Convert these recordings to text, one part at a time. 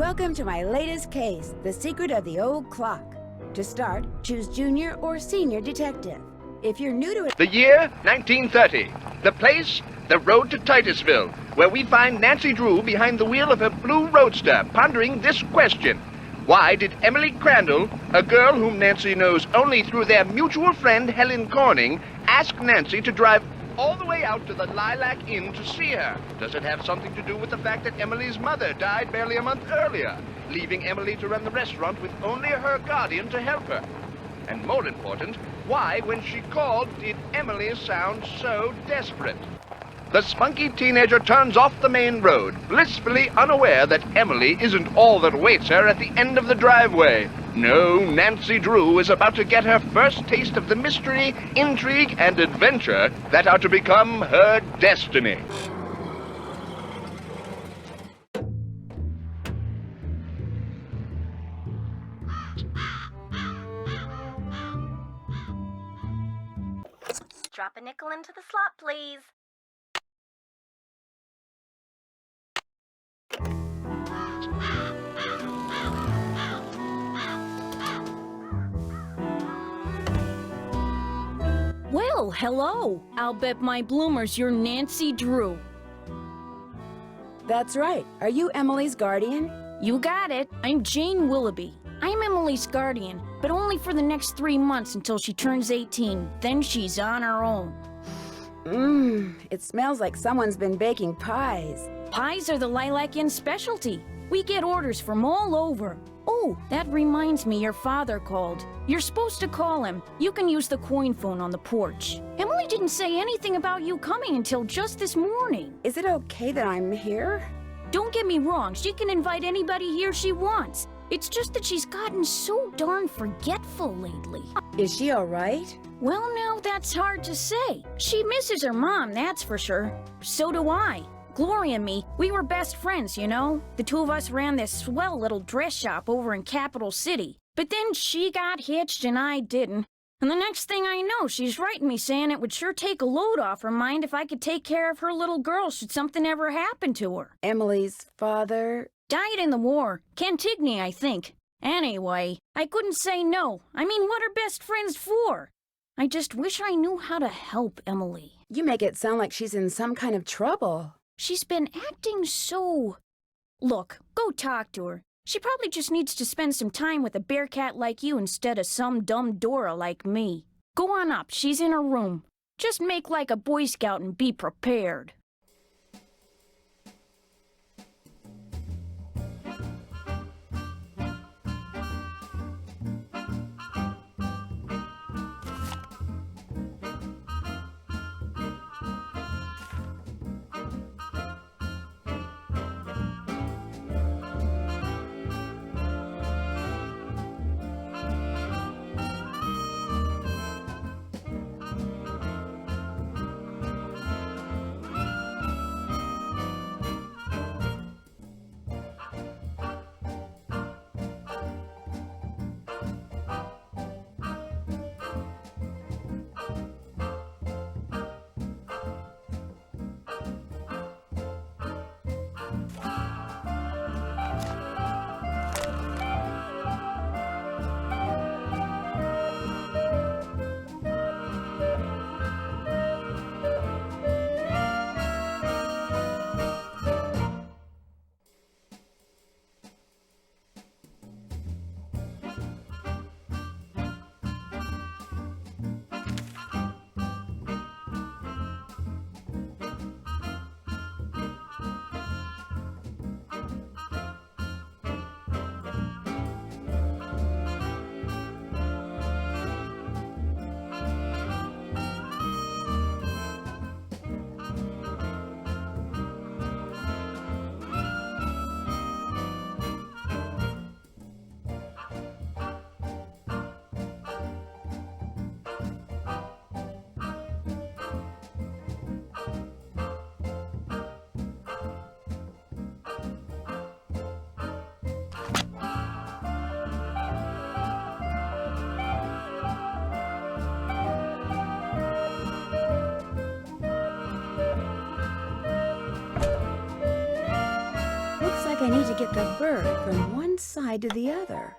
Welcome to my latest case, The Secret of the Old Clock. To start, choose junior or senior detective. If you're new to it... The year, 1930. The place, the road to Titusville, where we find Nancy Drew behind the wheel of her blue roadster, pondering this question. Why did Emily Crandall, a girl whom Nancy knows only through their mutual friend Helen Corning, ask Nancy to drive all the way out to the Lilac Inn to see her? Does it have something to do with the fact that Emily's mother died barely a month earlier, leaving Emily to run the restaurant with only her guardian to help her? And more important, why, when she called, did Emily sound so desperate? The spunky teenager turns off the main road, blissfully unaware that Emily isn't all that awaits her at the end of the driveway. No, Nancy Drew is about to get her first taste of the mystery, intrigue, and adventure that are to become her destiny. Drop a nickel into the slot, please. Well, hello. I'll bet my bloomers you're Nancy Drew. That's right. Are you Emily's guardian? You got it. I'm Jane Willoughby. I'm Emily's guardian, but only for the next 3 months until she turns 18. Then she's on her own. It smells like someone's been baking pies. Pies are the Lilac Inn specialty. We get orders from all over. Oh, that reminds me, your father called. You're supposed to call him. You can use the coin phone on the porch. Emily didn't say anything about you coming until just this morning. Is it okay that I'm here? Don't get me wrong, she can invite anybody here she wants. It's just that she's gotten so darn forgetful lately. Is she all right? Well, now, that's hard to say. She misses her mom, that's for sure. So do I. Gloria and me, we were best friends, you know? The two of us ran this swell little dress shop over in Capital City. But then she got hitched and I didn't. And the next thing I know, she's writing me saying it would sure take a load off her mind if I could take care of her little girl should something ever happen to her. Emily's father... Died in the war. Cantigny, I think. Anyway, I couldn't say no. I mean, what are best friends for? I just wish I knew how to help Emily. You make it sound like she's in some kind of trouble. She's been acting so... Look, go talk to her. She probably just needs to spend some time with a bearcat like you instead of some dumb Dora like me. Go on up, she's in her room. Just make like a Boy Scout and be prepared. I need to get the bird from one side to the other.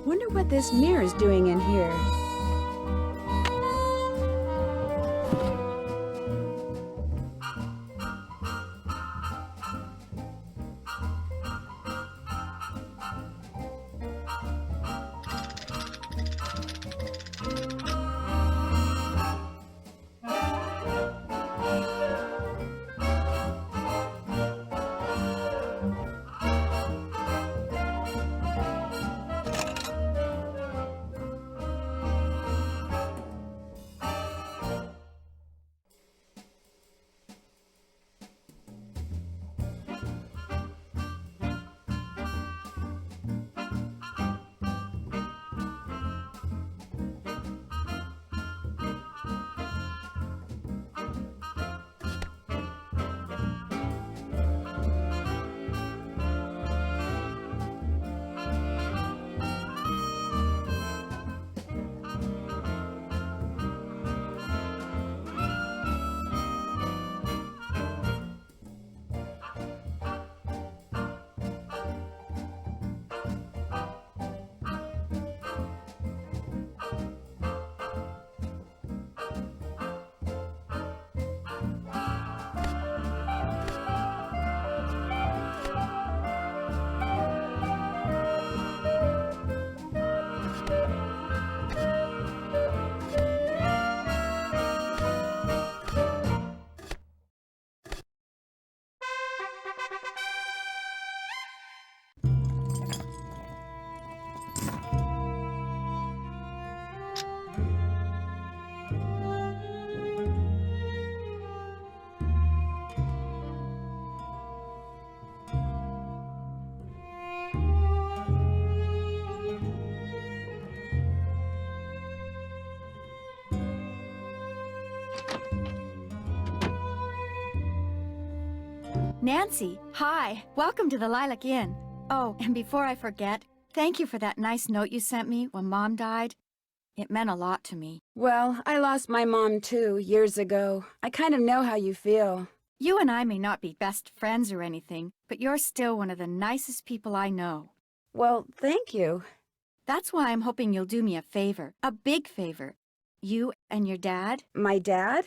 Wonder what this mirror's doing in here. Nancy, hi. Welcome to the Lilac Inn. Oh, and before I forget, thank you for that nice note you sent me when Mom died. It meant a lot to me. Well, I lost my mom too, years ago. I kind of know how you feel. You and I may not be best friends or anything, but you're still one of the nicest people I know. Well, thank you. That's why I'm hoping you'll do me a favor, a big favor. You and your dad? My dad?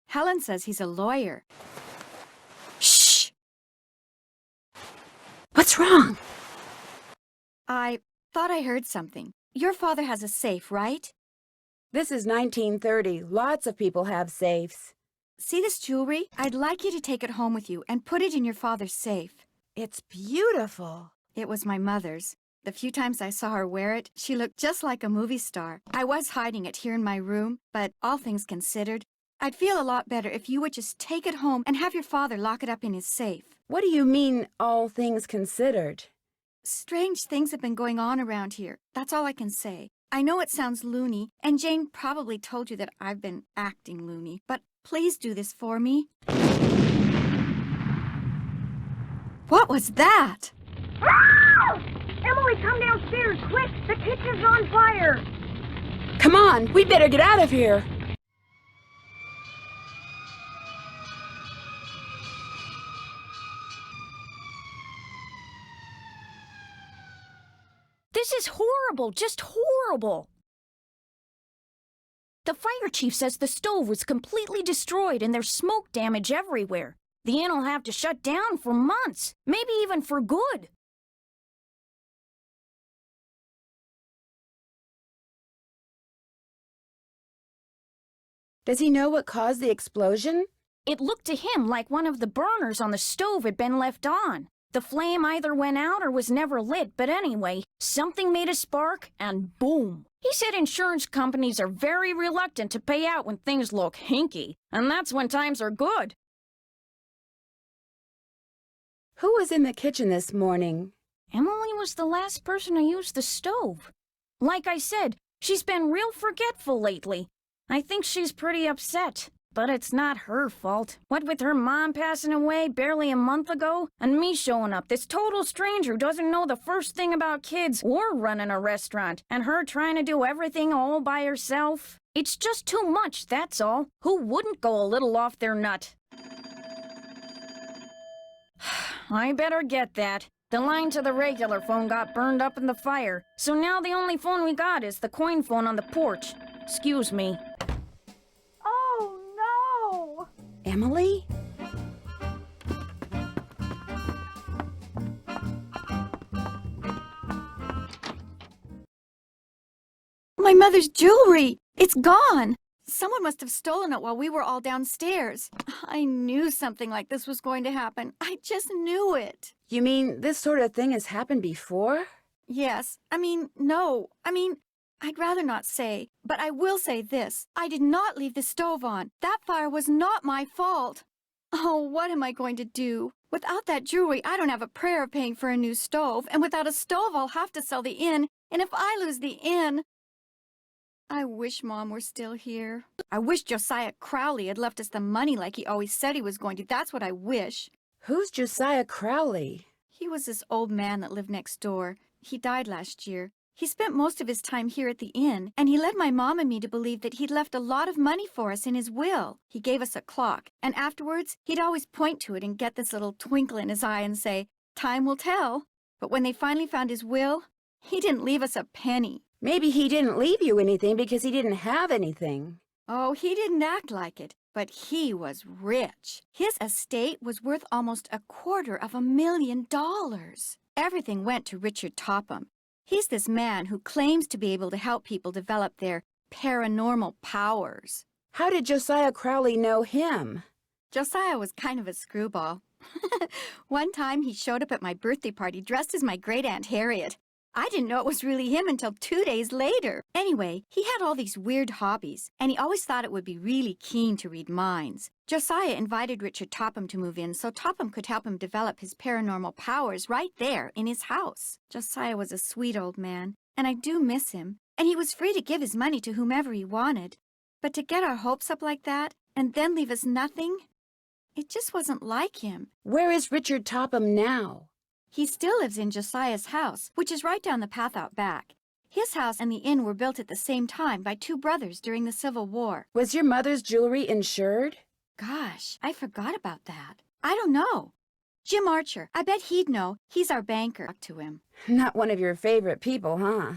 Helen says he's a lawyer. Shh! What's wrong? I thought I heard something. Your father has a safe, right? This is 1930. Lots of people have safes. See this jewelry? I'd like you to take it home with you and put it in your father's safe. It's beautiful. It was my mother's. The few times I saw her wear it, she looked just like a movie star. I was hiding it here in my room, but all things considered, I'd feel a lot better if you would just take it home and have your father lock it up in his safe. What do you mean, all things considered? Strange things have been going on around here. That's all I can say. I know it sounds loony, and Jane probably told you that I've been acting loony, but please do this for me. What was that? Emily, come downstairs, quick! The kitchen's on fire! Come on, we better get out of here. This is horrible, just horrible. The fire chief says the stove was completely destroyed and there's smoke damage everywhere. The inn will have to shut down for months, maybe even for good. Does he know what caused the explosion? It looked to him like one of the burners on the stove had been left on. The flame either went out or was never lit, but anyway, something made a spark, and boom. He said insurance companies are very reluctant to pay out when things look hinky, and that's when times are good. Who was in the kitchen this morning? Emily was the last person to use the stove. Like I said, she's been real forgetful lately. I think she's pretty upset. But it's not her fault. What with her mom passing away barely a month ago, and me showing up, this total stranger who doesn't know the first thing about kids or running a restaurant, and her trying to do everything all by herself. It's just too much, that's all. Who wouldn't go a little off their nut? I better get that. The line to the regular phone got burned up in the fire, so now the only phone we got is the coin phone on the porch. Excuse me. Emily? My mother's jewelry! It's gone! Someone must have stolen it while we were all downstairs. I knew something like this was going to happen. I just knew it. You mean this sort of thing has happened before? Yes. No. I'd rather not say, but I will say this. I did not leave the stove on. That fire was not my fault. Oh, what am I going to do? Without that jewelry, I don't have a prayer of paying for a new stove, and without a stove, I'll have to sell the inn, and if I lose the inn... I wish Mom were still here. I wish Josiah Crowley had left us the money like he always said he was going to. That's what I wish. Who's Josiah Crowley? He was this old man that lived next door. He died last year. He spent most of his time here at the inn, and he led my mom and me to believe that he'd left a lot of money for us in his will. He gave us a clock, and afterwards, he'd always point to it and get this little twinkle in his eye and say, "Time will tell." But when they finally found his will, he didn't leave us a penny. Maybe he didn't leave you anything because he didn't have anything. Oh, he didn't act like it, but he was rich. His estate was worth almost $250,000. Everything went to Richard Topham. He's this man who claims to be able to help people develop their paranormal powers. How did Josiah Crowley know him? Josiah was kind of a screwball. One time he showed up at my birthday party dressed as my great-aunt Harriet. I didn't know it was really him until 2 days later. Anyway, he had all these weird hobbies, and he always thought it would be really keen to read minds. Josiah invited Richard Topham to move in so Topham could help him develop his paranormal powers right there in his house. Josiah was a sweet old man, and I do miss him, and he was free to give his money to whomever he wanted. But to get our hopes up like that, and then leave us nothing, it just wasn't like him. Where is Richard Topham now? He still lives in Josiah's house, which is right down the path out back. His house and the inn were built at the same time by two brothers during the Civil War. Was your mother's jewelry insured? Gosh, I forgot about that. I don't know. Jim Archer, I bet he'd know. He's our banker. Talk to him. Not one of your favorite people, huh?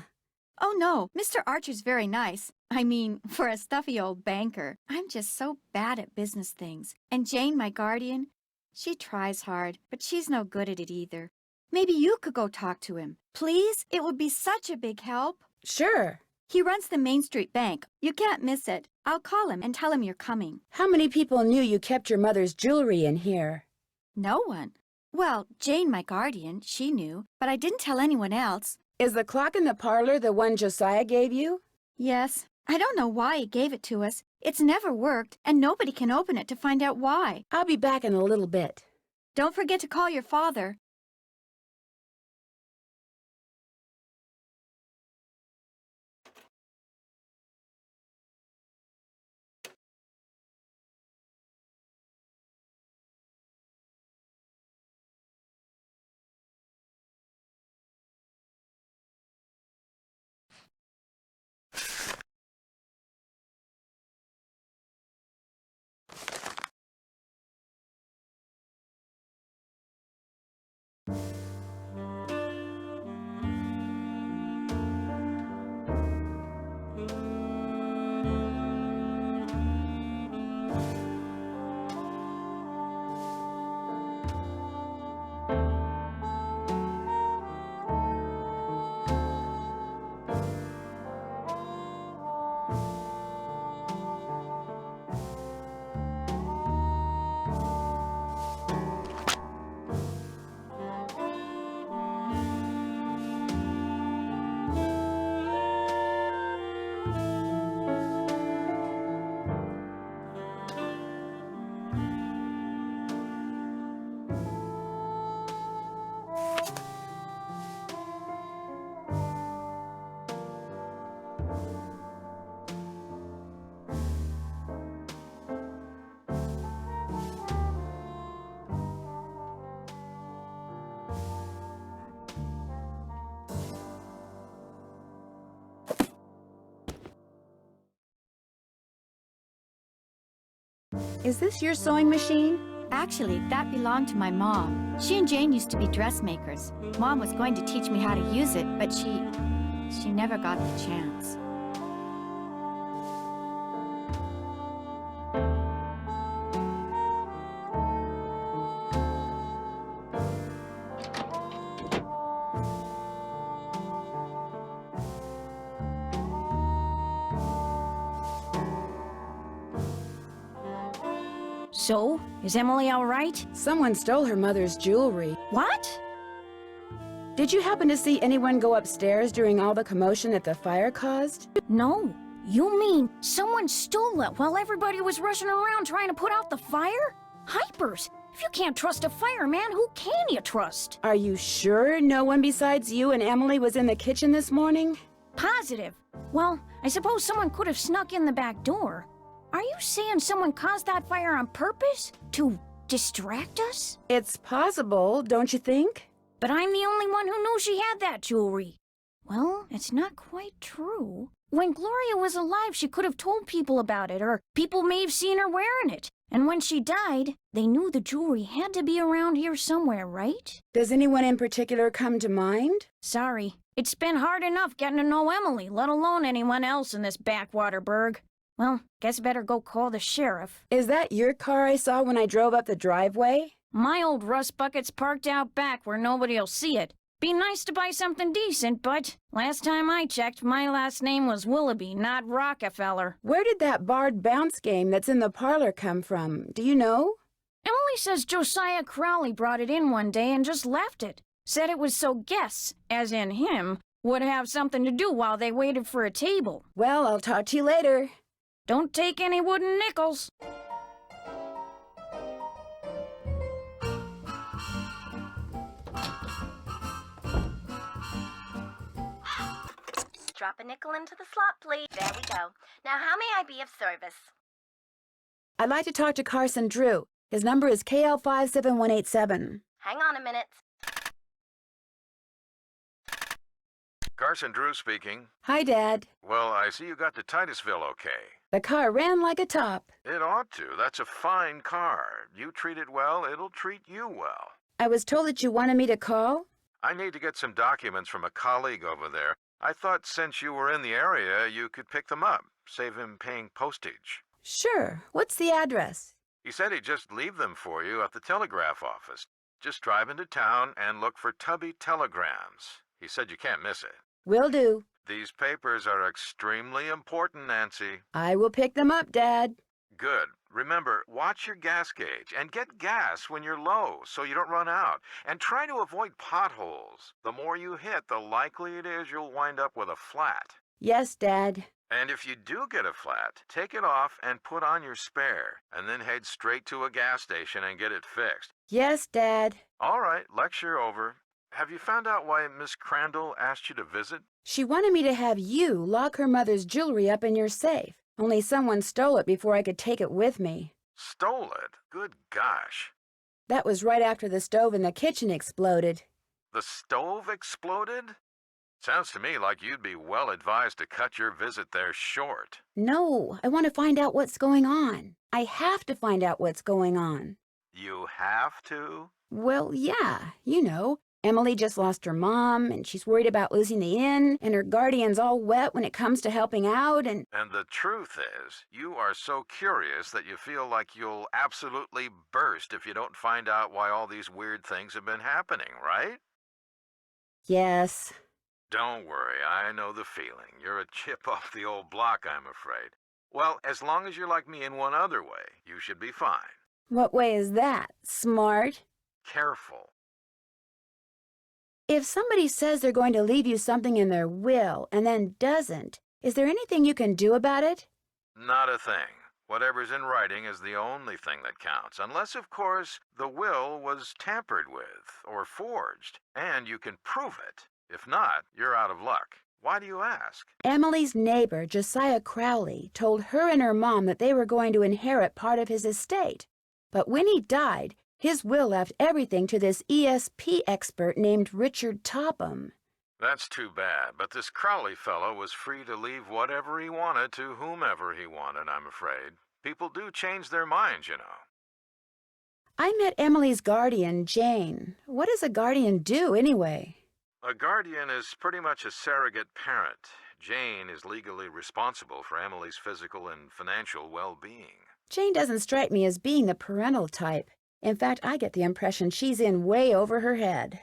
Oh, no. Mr. Archer's very nice. I mean, for a stuffy old banker. I'm just so bad at business things. And Jane, my guardian, she tries hard, but she's no good at it either. Maybe you could go talk to him. Please? It would be such a big help. Sure. He runs the Main Street Bank. You can't miss it. I'll call him and tell him you're coming. How many people knew you kept your mother's jewelry in here? No one. Well, Jane, my guardian, she knew, but I didn't tell anyone else. Is the clock in the parlor the one Josiah gave you? Yes. I don't know why he gave it to us. It's never worked, and nobody can open it to find out why. I'll be back in a little bit. Don't forget to call your father. Is this your sewing machine? Actually, that belonged to my mom. She and Jane used to be dressmakers. Mom was going to teach me how to use it, but she never got the chance. So, is Emily all right? Someone stole her mother's jewelry. What? Did you happen to see anyone go upstairs during all the commotion that the fire caused? No. You mean someone stole it while everybody was rushing around trying to put out the fire? Hypers! If you can't trust a fireman, who can you trust? Are you sure no one besides you and Emily was in the kitchen this morning? Positive. Well, I suppose someone could have snuck in the back door. Are you saying someone caused that fire on purpose? To distract us? It's possible, don't you think? But I'm the only one who knew she had that jewelry. Well, it's not quite true. When Gloria was alive, she could have told people about it, or people may have seen her wearing it. And when she died, they knew the jewelry had to be around here somewhere, right? Does anyone in particular come to mind? Sorry. It's been hard enough getting to know Emily, let alone anyone else in this backwater burg. Well, guess better go call the sheriff. Is that your car I saw when I drove up the driveway? My old rust bucket's parked out back where nobody'll see it. Be nice to buy something decent, but last time I checked, my last name was Willoughby, not Rockefeller. Where did that barred bounce game that's in the parlor come from? Do you know? Emily says Josiah Crowley brought it in one day and just left it. Said it was so guests, as in him, would have something to do while they waited for a table. Well, I'll talk to you later. Don't take any wooden nickels. Drop a nickel into the slot, please. There we go. Now, how may I be of service? I'd like to talk to Carson Drew. His number is KL57187. Hang on a minute. Carson Drew speaking. Hi, Dad. Well, I see you got to Titusville okay. The car ran like a top. It ought to. That's a fine car. You treat it well, it'll treat you well. I was told that you wanted me to call. I need to get some documents from a colleague over there. I thought since you were in the area, you could pick them up, save him paying postage. Sure. What's the address? He said he'd just leave them for you at the telegraph office. Just drive into town and look for Tubby Telegrams. He said you can't miss it. Will do. These papers are extremely important, Nancy. I will pick them up, Dad. Good. Remember, watch your gas gauge and get gas when you're low so you don't run out. And try to avoid potholes. The more you hit, the likely it is you'll wind up with a flat. Yes, Dad. And if you do get a flat, take it off and put on your spare, and then head straight to a gas station and get it fixed. Yes, Dad. All right, lecture over. Have you found out why Miss Crandall asked you to visit? She wanted me to have you lock her mother's jewelry up in your safe. Only someone stole it before I could take it with me. Stole it? Good gosh. That was right after the stove in the kitchen exploded. The stove exploded? Sounds to me like you'd be well advised to cut your visit there short. No, I want to find out what's going on. I have to find out what's going on. You have to? Well, yeah, you know. Emily just lost her mom, and she's worried about losing the inn, and her guardian's all wet when it comes to helping out, and... And the truth is, you are so curious that you feel like you'll absolutely burst if you don't find out why all these weird things have been happening, right? Yes. Don't worry, I know the feeling. You're a chip off the old block, I'm afraid. Well, as long as you're like me in one other way, you should be fine. What way is that? Smart? Careful. If somebody says they're going to leave you something in their will and then doesn't, is there anything you can do about it? Not a thing. Whatever's in writing is the only thing that counts, unless, of course, the will was tampered with or forged, and you can prove it. If not, you're out of luck. Why do you ask? Emily's neighbor, Josiah Crowley, told her and her mom that they were going to inherit part of his estate. But when he died, his will left everything to this ESP expert named Richard Topham. That's too bad, but this Crowley fellow was free to leave whatever he wanted to whomever he wanted, I'm afraid. People do change their minds, you know. I met Emily's guardian, Jane. What does a guardian do, anyway? A guardian is pretty much a surrogate parent. Jane is legally responsible for Emily's physical and financial well-being. Jane doesn't strike me as being the parental type. In fact, I get the impression she's in way over her head.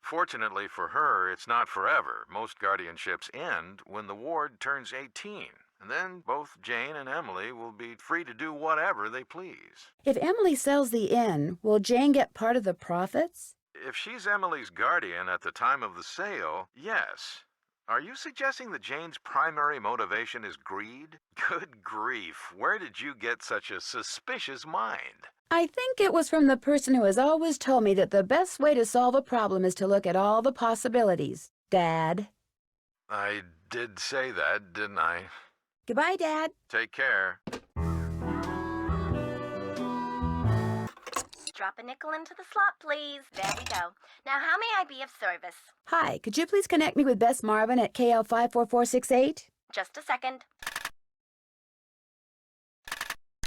Fortunately for her, it's not forever. Most guardianships end when the ward turns 18. And then both Jane and Emily will be free to do whatever they please. If Emily sells the inn, will Jane get part of the profits? If she's Emily's guardian at the time of the sale, yes. Are you suggesting that Jane's primary motivation is greed? Good grief, where did you get such a suspicious mind? I think it was from the person who has always told me that the best way to solve a problem is to look at all the possibilities. Dad. I did say that, didn't I? Goodbye, Dad. Take care. Drop a nickel into the slot, please. There we go. Now, how may I be of service? Hi, could you please connect me with Bess Marvin at KL 54468? Just a second.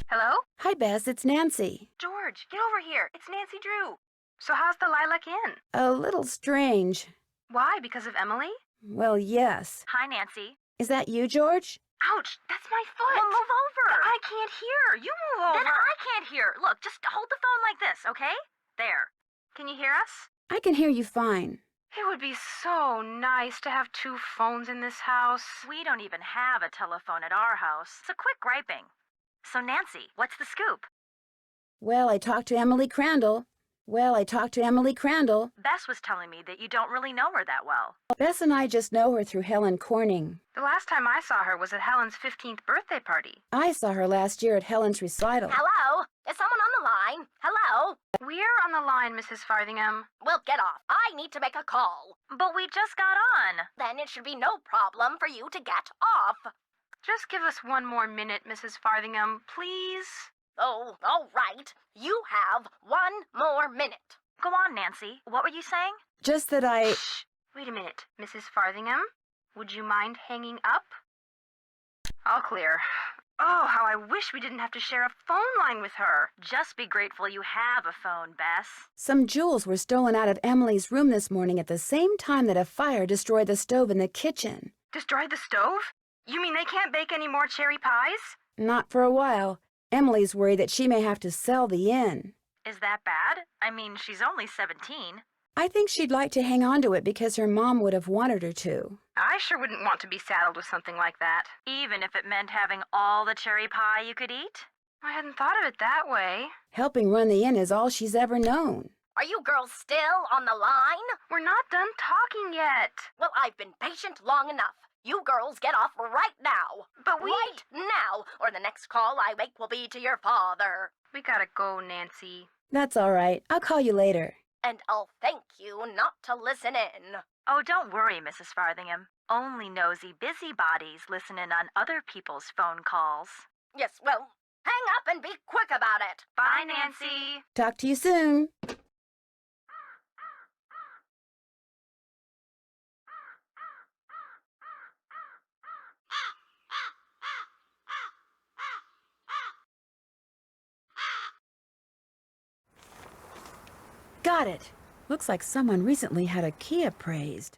Hello? Hi, Bess, it's Nancy. George, get over here. It's Nancy Drew. So how's the Lilac Inn? A little strange. Why? Because of Emily? Well, yes. Hi, Nancy. Is that you, George? Ouch, that's my foot. Well, move over. But I can't hear. You move over. Then I can't hear. Look, just hold the phone like this, okay? There. Can you hear us? I can hear you fine. It would be so nice to have two phones in this house. We don't even have a telephone at our house. So quit griping. So, Nancy, what's the scoop? Well, I talked to Emily Crandall. Bess was telling me that you don't really know her that well. Bess and I just know her through Helen Corning. The last time I saw her was at Helen's 15th birthday party. I saw her last year at Helen's recital. Hello? Is someone on the line? Hello? We're on the line, Mrs. Farthingham. Well, get off. I need to make a call. But we just got on. Then it should be no problem for you to get off. Just give us one more minute, Mrs. Farthingham, please. Oh, all right. You have one more minute. Go on, Nancy. What were you saying? Just that I... Shh. Wait a minute, Mrs. Farthingham. Would you mind hanging up? All clear. Oh, how I wish we didn't have to share a phone line with her. Just be grateful you have a phone, Bess. Some jewels were stolen out of Emily's room this morning at the same time that a fire destroyed the stove in the kitchen. Destroyed the stove? You mean they can't bake any more cherry pies? Not for a while. Emily's worried that she may have to sell the inn. Is that bad? I mean, she's only 17. I think she'd like to hang on to it because her mom would have wanted her to. I sure wouldn't want to be saddled with something like that. Even if it meant having all the cherry pie you could eat? I hadn't thought of it that way. Helping run the inn is all she's ever known. Are you girls still on the line? We're not done talking yet. Well, I've been patient long enough. You girls get off right now. But we... Right now, or the next call I make will be to your father. We gotta go, Nancy. That's all right. I'll call you later. And I'll thank you not to listen in. Oh, don't worry, Mrs. Farthingham. Only nosy busybodies listen in on other people's phone calls. Yes, well, hang up and be quick about it. Bye, Nancy. Talk to you soon. Got it. Looks like someone recently had a key appraised.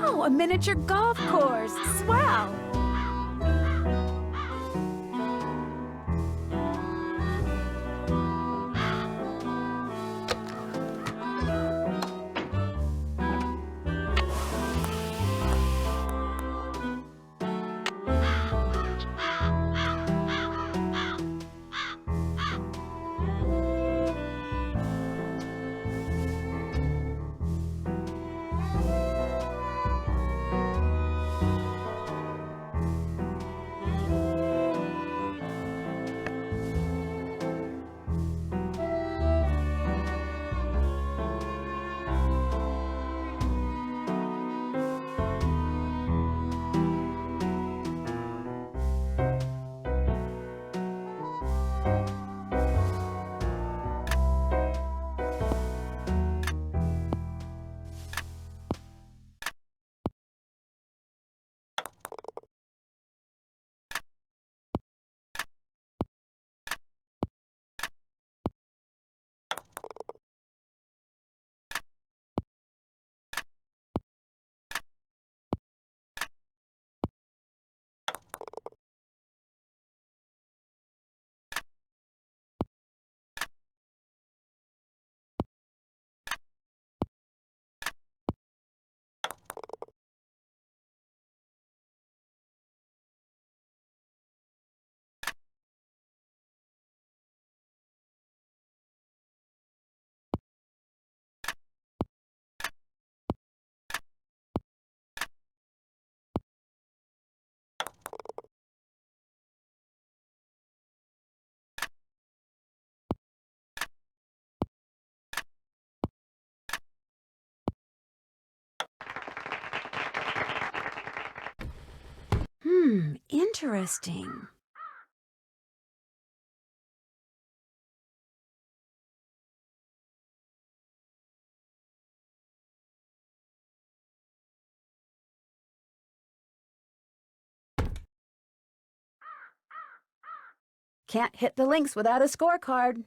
Oh, a miniature golf course. Swell! Interesting. Can't hit the links without a scorecard.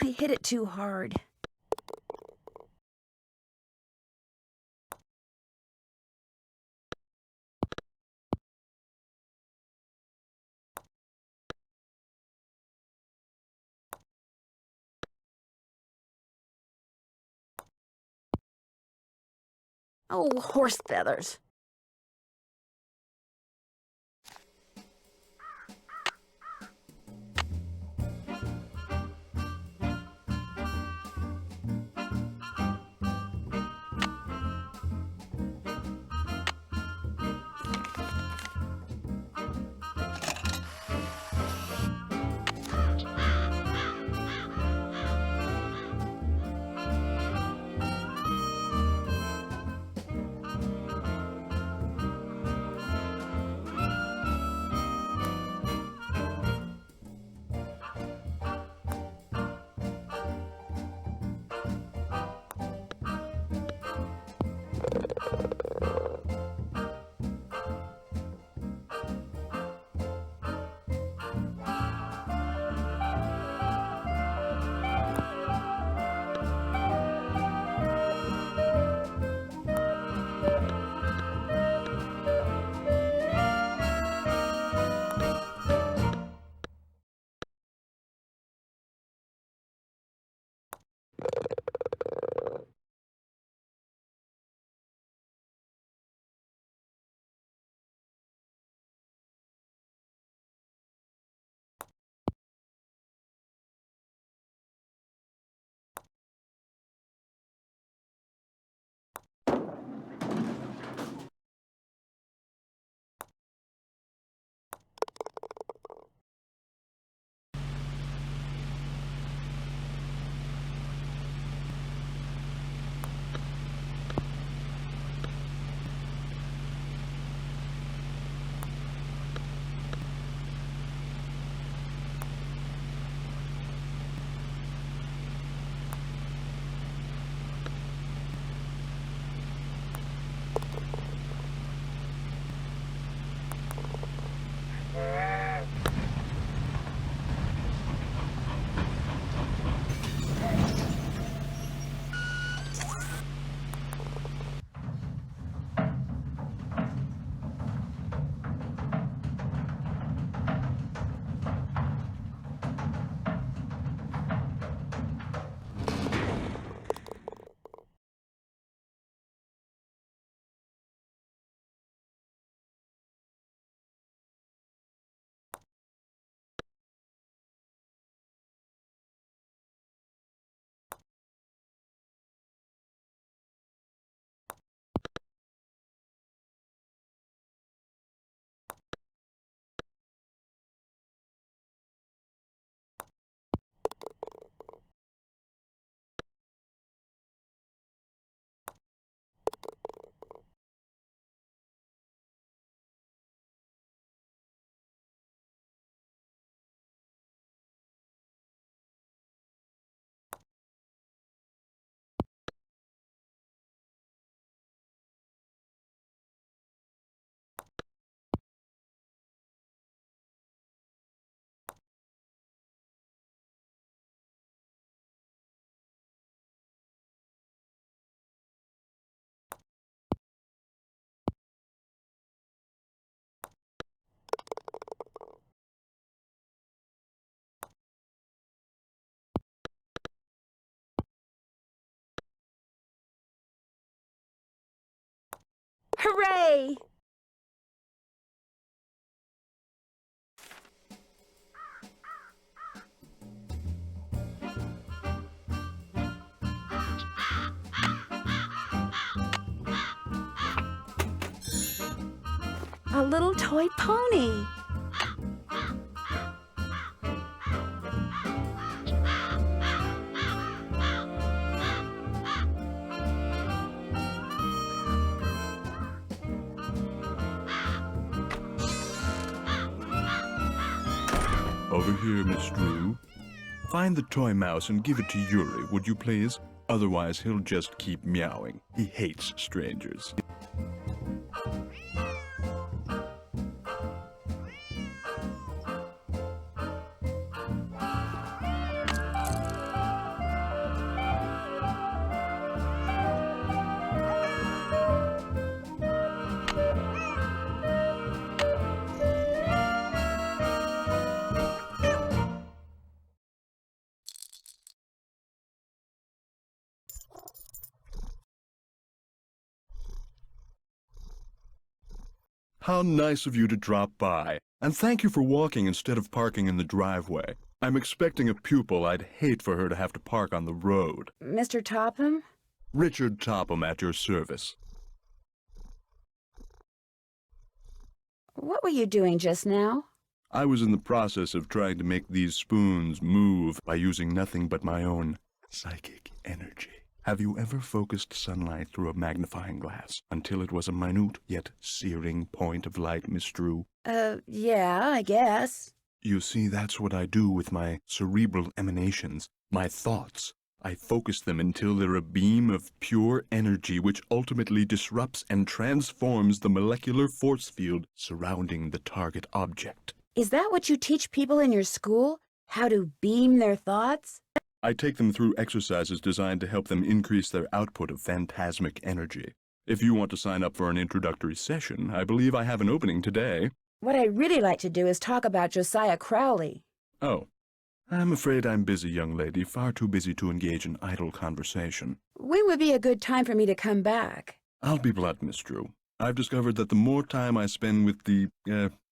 I hit it too hard. Oh, horse feathers. Hooray! A little toy pony. Over here, Miss Drew. Find the toy mouse and give it to Yuri, would you please? Otherwise, he'll just keep meowing. He hates strangers. How nice of you to drop by, and thank you for walking instead of parking in the driveway. I'm expecting a pupil. I'd hate for her to have to park on the road. Mr. Topham? Richard Topham at your service. What were you doing just now? I was in the process of trying to make these spoons move by using nothing but my own psychic energy. Have you ever focused sunlight through a magnifying glass until it was a minute yet searing point of light, Miss Drew? Yeah, I guess. You see, that's what I do with my cerebral emanations, my thoughts. I focus them until they're a beam of pure energy which ultimately disrupts and transforms the molecular force field surrounding the target object. Is that what you teach people in your school? How to beam their thoughts? I take them through exercises designed to help them increase their output of phantasmic energy. If you want to sign up for an introductory session, I believe I have an opening today. What I'd really like to do is talk about Josiah Crowley. Oh, I'm afraid I'm busy, young lady, far too busy to engage in idle conversation. When would be a good time for me to come back? I'll be blunt, Miss Drew. I've discovered that the more time I spend with the,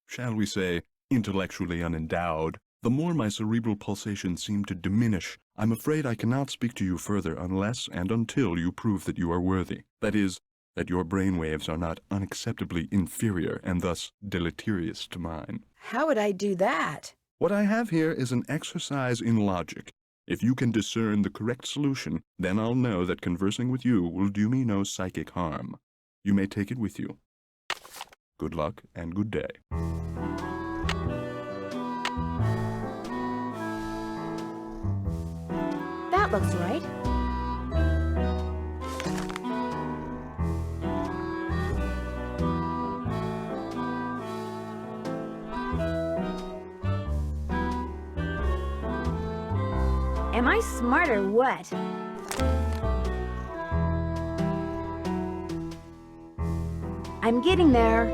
shall we say, intellectually unendowed, the more my cerebral pulsations seem to diminish. I'm afraid I cannot speak to you further unless and until you prove that you are worthy. That is, that your brainwaves are not unacceptably inferior and thus deleterious to mine. How would I do that? What I have here is an exercise in logic. If you can discern the correct solution, then I'll know that conversing with you will do me no psychic harm. You may take it with you. Good luck and good day. That looks right. Am I smart or what? I'm getting there.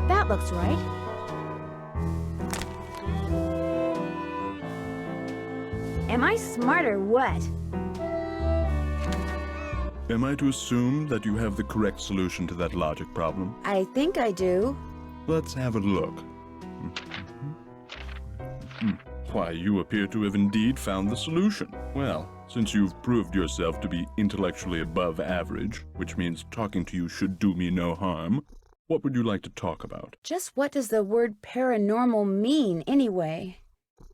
That looks right. Am I smart or what? Am I to assume that you have the correct solution to that logic problem? I think I do. Let's have a look. Why, you appear to have indeed found the solution. Well, since you've proved yourself to be intellectually above average, which means talking to you should do me no harm, what would you like to talk about? Just what does the word paranormal mean, anyway?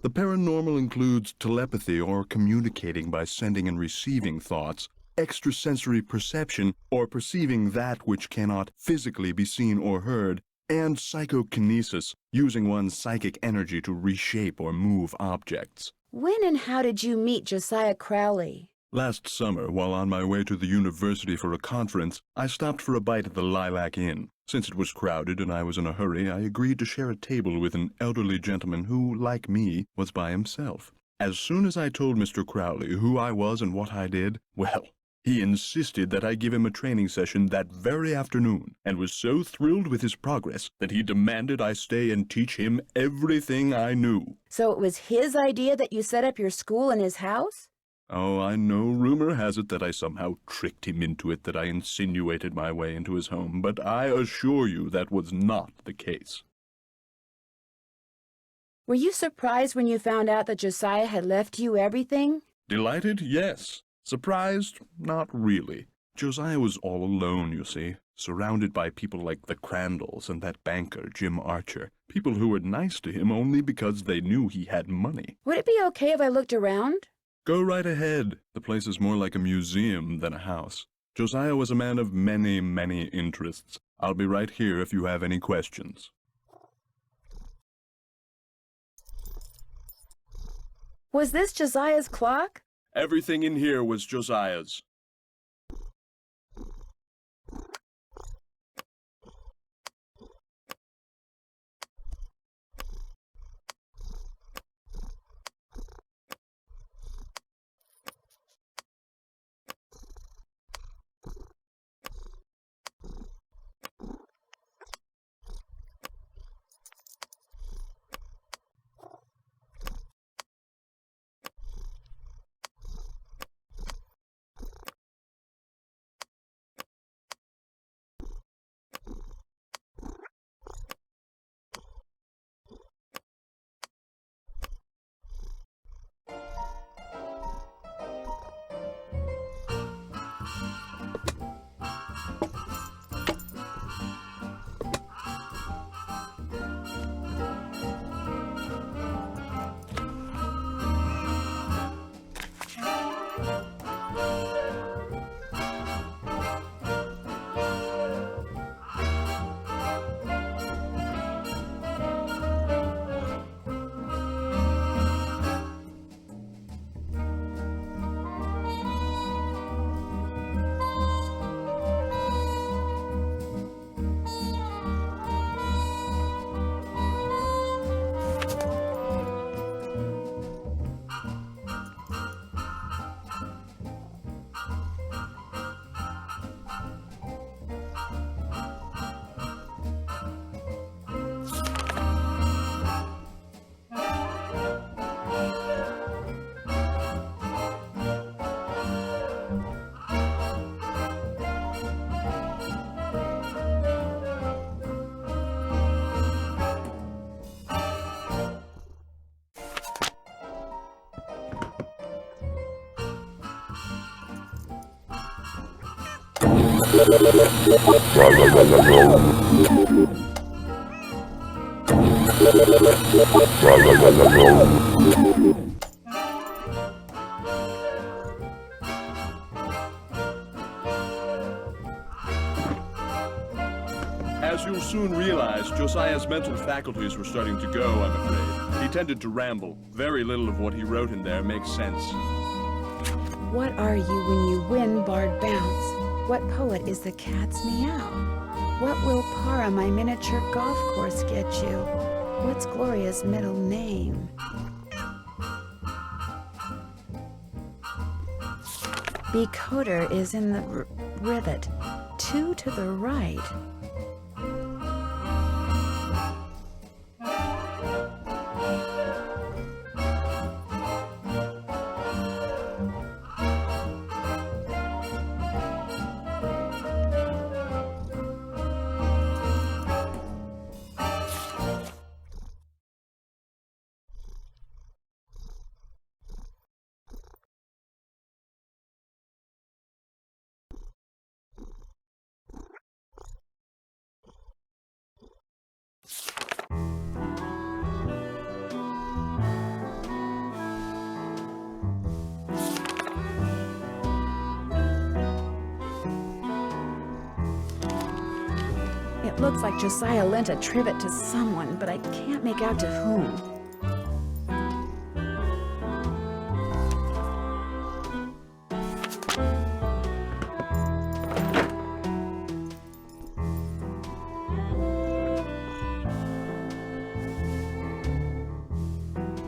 The paranormal includes telepathy, or communicating by sending and receiving thoughts, extrasensory perception, or perceiving that which cannot physically be seen or heard, and psychokinesis, using one's psychic energy to reshape or move objects. When and how did you meet Josiah Crowley? Last summer, while on my way to the university for a conference, I stopped for a bite at the Lilac Inn. Since it was crowded and I was in a hurry, I agreed to share a table with an elderly gentleman who, like me, was by himself. As soon as I told Mr. Crowley who I was and what I did, well, he insisted that I give him a training session that very afternoon, and was so thrilled with his progress that he demanded I stay and teach him everything I knew. So it was his idea that you set up your school in his house? Oh, I know rumor has it that I somehow tricked him into it, that I insinuated my way into his home, but I assure you that was not the case. Were you surprised when you found out that Josiah had left you everything? Delighted? Yes. Surprised? Not really. Josiah was all alone, you see, surrounded by people like the Crandalls and that banker, Jim Archer. People who were nice to him only because they knew he had money. Would it be okay if I looked around? Go right ahead. The place is more like a museum than a house. Josiah was a man of many, many interests. I'll be right here if you have any questions. Was this Josiah's clock? Everything in here was Josiah's. As you'll soon realize, Josiah's mental faculties were starting to go, I'm afraid. He tended to ramble. Very little of what he wrote in there makes sense. What are you when you win, barred bounce? What poet is the cat's meow? What will Para, my miniature golf course, get you? What's Gloria's middle name? Becoder is in the rivet. 2 to the right. It looks like Josiah lent a trivet to someone, but I can't make out to whom.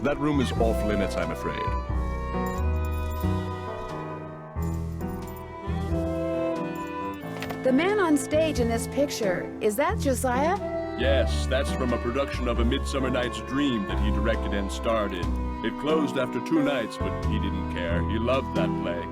That room is off limits, I'm afraid. The man on stage in this picture, is that Josiah? Yes, that's from a production of A Midsummer Night's Dream that he directed and starred in. It closed after 2 nights, but he didn't care. He loved that play.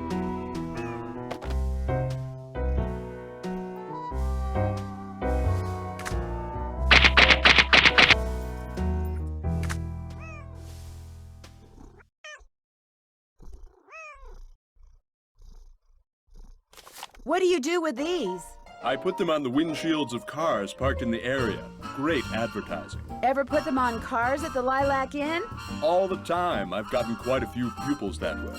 What do you do with these? I put them on the windshields of cars parked in the area. Great advertising. Ever put them on cars at the Lilac Inn? All the time. I've gotten quite a few pupils that way.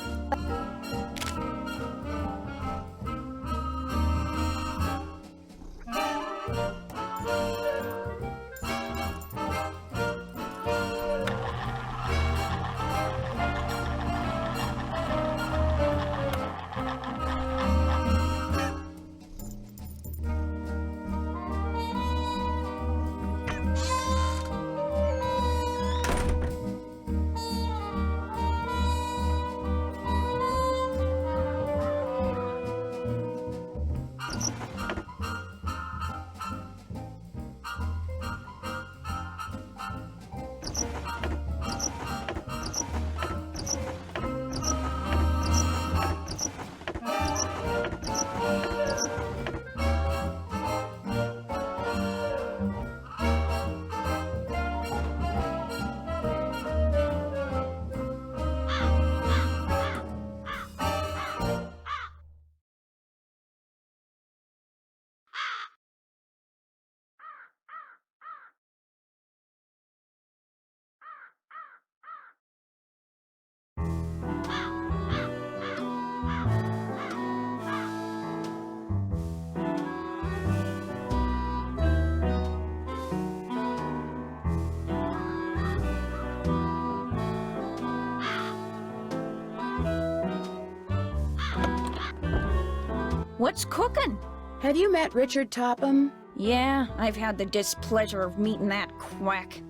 What's cooking? Have you met Richard Topham? Yeah, I've had the displeasure of meeting that quack.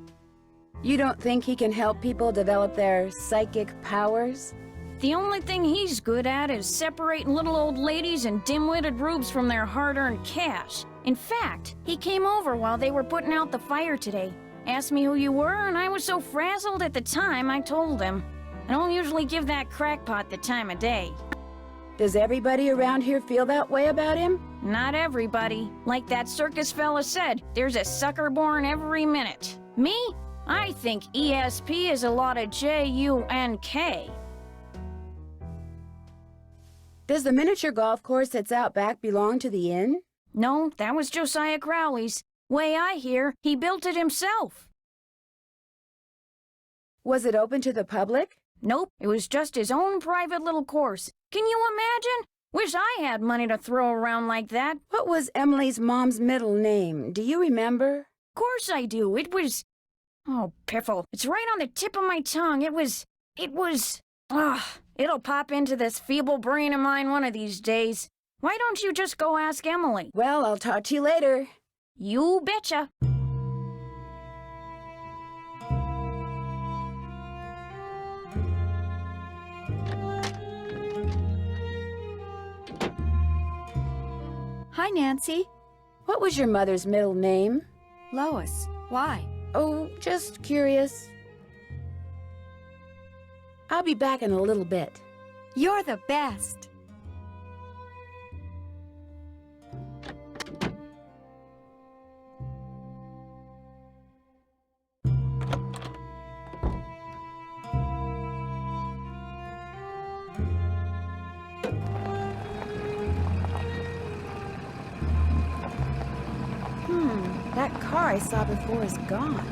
You don't think he can help people develop their psychic powers? The only thing he's good at is separating little old ladies and dim-witted rubes from their hard-earned cash. In fact, he came over while they were putting out the fire today. Asked me who you were, and I was so frazzled at the time, I told him. I don't usually give that crackpot the time of day. Does everybody around here feel that way about him? Not everybody. Like that circus fella said, there's a sucker born every minute. Me? I think ESP is a lot of J-U-N-K. Does the miniature golf course that's out back belong to the inn? No, that was Josiah Crowley's. Way I hear, he built it himself. Was it open to the public? Nope, it was just his own private little course. Can you imagine? Wish I had money to throw around like that. What was Emily's mom's middle name? Do you remember? Course I do. It was... Oh, piffle. It's right on the tip of my tongue. It was... It'll pop into this feeble brain of mine one of these days. Why don't you just go ask Emily? Well, I'll talk to you later. You betcha. Hi, Nancy. What was your mother's middle name? Lois. Why? Oh, just curious. I'll be back in a little bit. You're the best. That car I saw before is gone.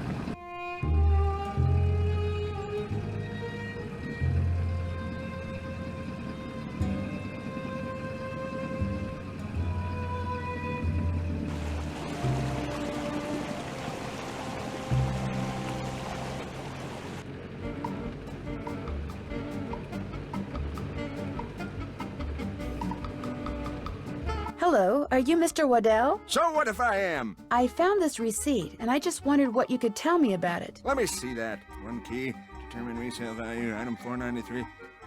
Hello, are you Mr. Waddell? So what if I am? I found this receipt, and I just wondered what you could tell me about it. Let me see that. One key, determine resale value, item 493.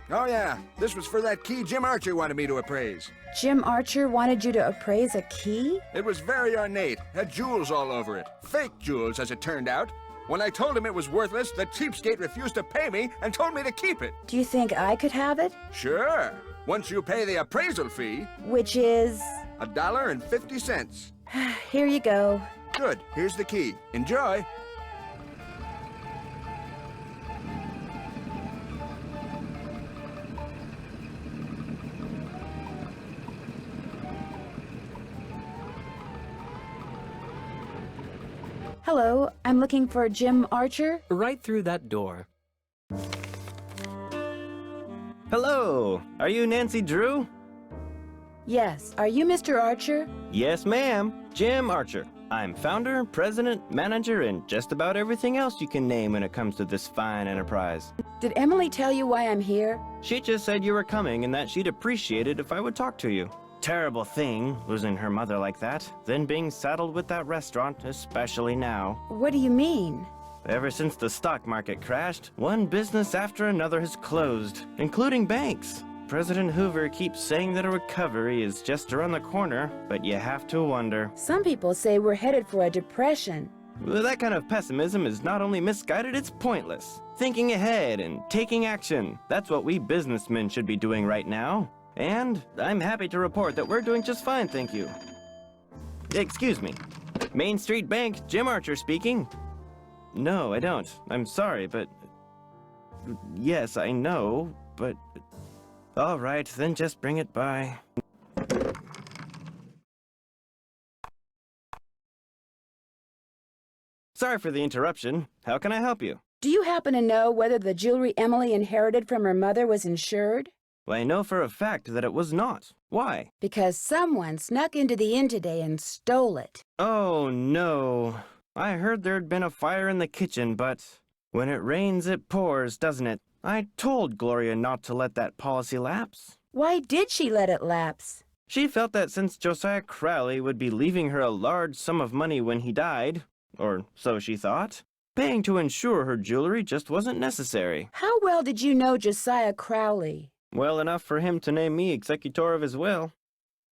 Oh yeah, this was for that key Jim Archer wanted me to appraise. Jim Archer wanted you to appraise a key? It was very ornate, had jewels all over it. Fake jewels, as it turned out. When I told him it was worthless, the cheapskate refused to pay me and told me to keep it. Do you think I could have it? Sure. Once you pay the appraisal fee. Which is? $1.50. Here you go. Good. Here's the key. Enjoy. Hello, I'm looking for Jim Archer. Right through that door. Hello, are you Nancy Drew? Yes, are you Mr. Archer? Yes, ma'am. Jim Archer. I'm founder, president, manager, and just about everything else you can name when it comes to this fine enterprise. Did Emily tell you why I'm here? She just said you were coming and that she'd appreciate it if I would talk to you. Terrible thing, losing her mother like that, then being saddled with that restaurant, especially now. What do you mean? Ever since the stock market crashed, one business after another has closed, including banks. President Hoover keeps saying that a recovery is just around the corner, but you have to wonder. Some people say we're headed for a depression. Well, that kind of pessimism is not only misguided, it's pointless. Thinking ahead and taking action, that's what we businessmen should be doing right now. And I'm happy to report that we're doing just fine, thank you. Excuse me. Main Street Bank, Jim Archer speaking. No, I don't. I'm sorry, but... Yes, I know, but... All right, then just bring it by. Sorry for the interruption. How can I help you? Do you happen to know whether the jewelry Emily inherited from her mother was insured? Well, I know for a fact that it was not. Why? Because someone snuck into the inn today and stole it. Oh, no. I heard there'd been a fire in the kitchen, but when it rains, it pours, doesn't it? I told Gloria not to let that policy lapse. Why did she let it lapse? She felt that since Josiah Crowley would be leaving her a large sum of money when he died, or so she thought, paying to insure her jewelry just wasn't necessary. How well did you know Josiah Crowley? Well enough for him to name me executor of his will.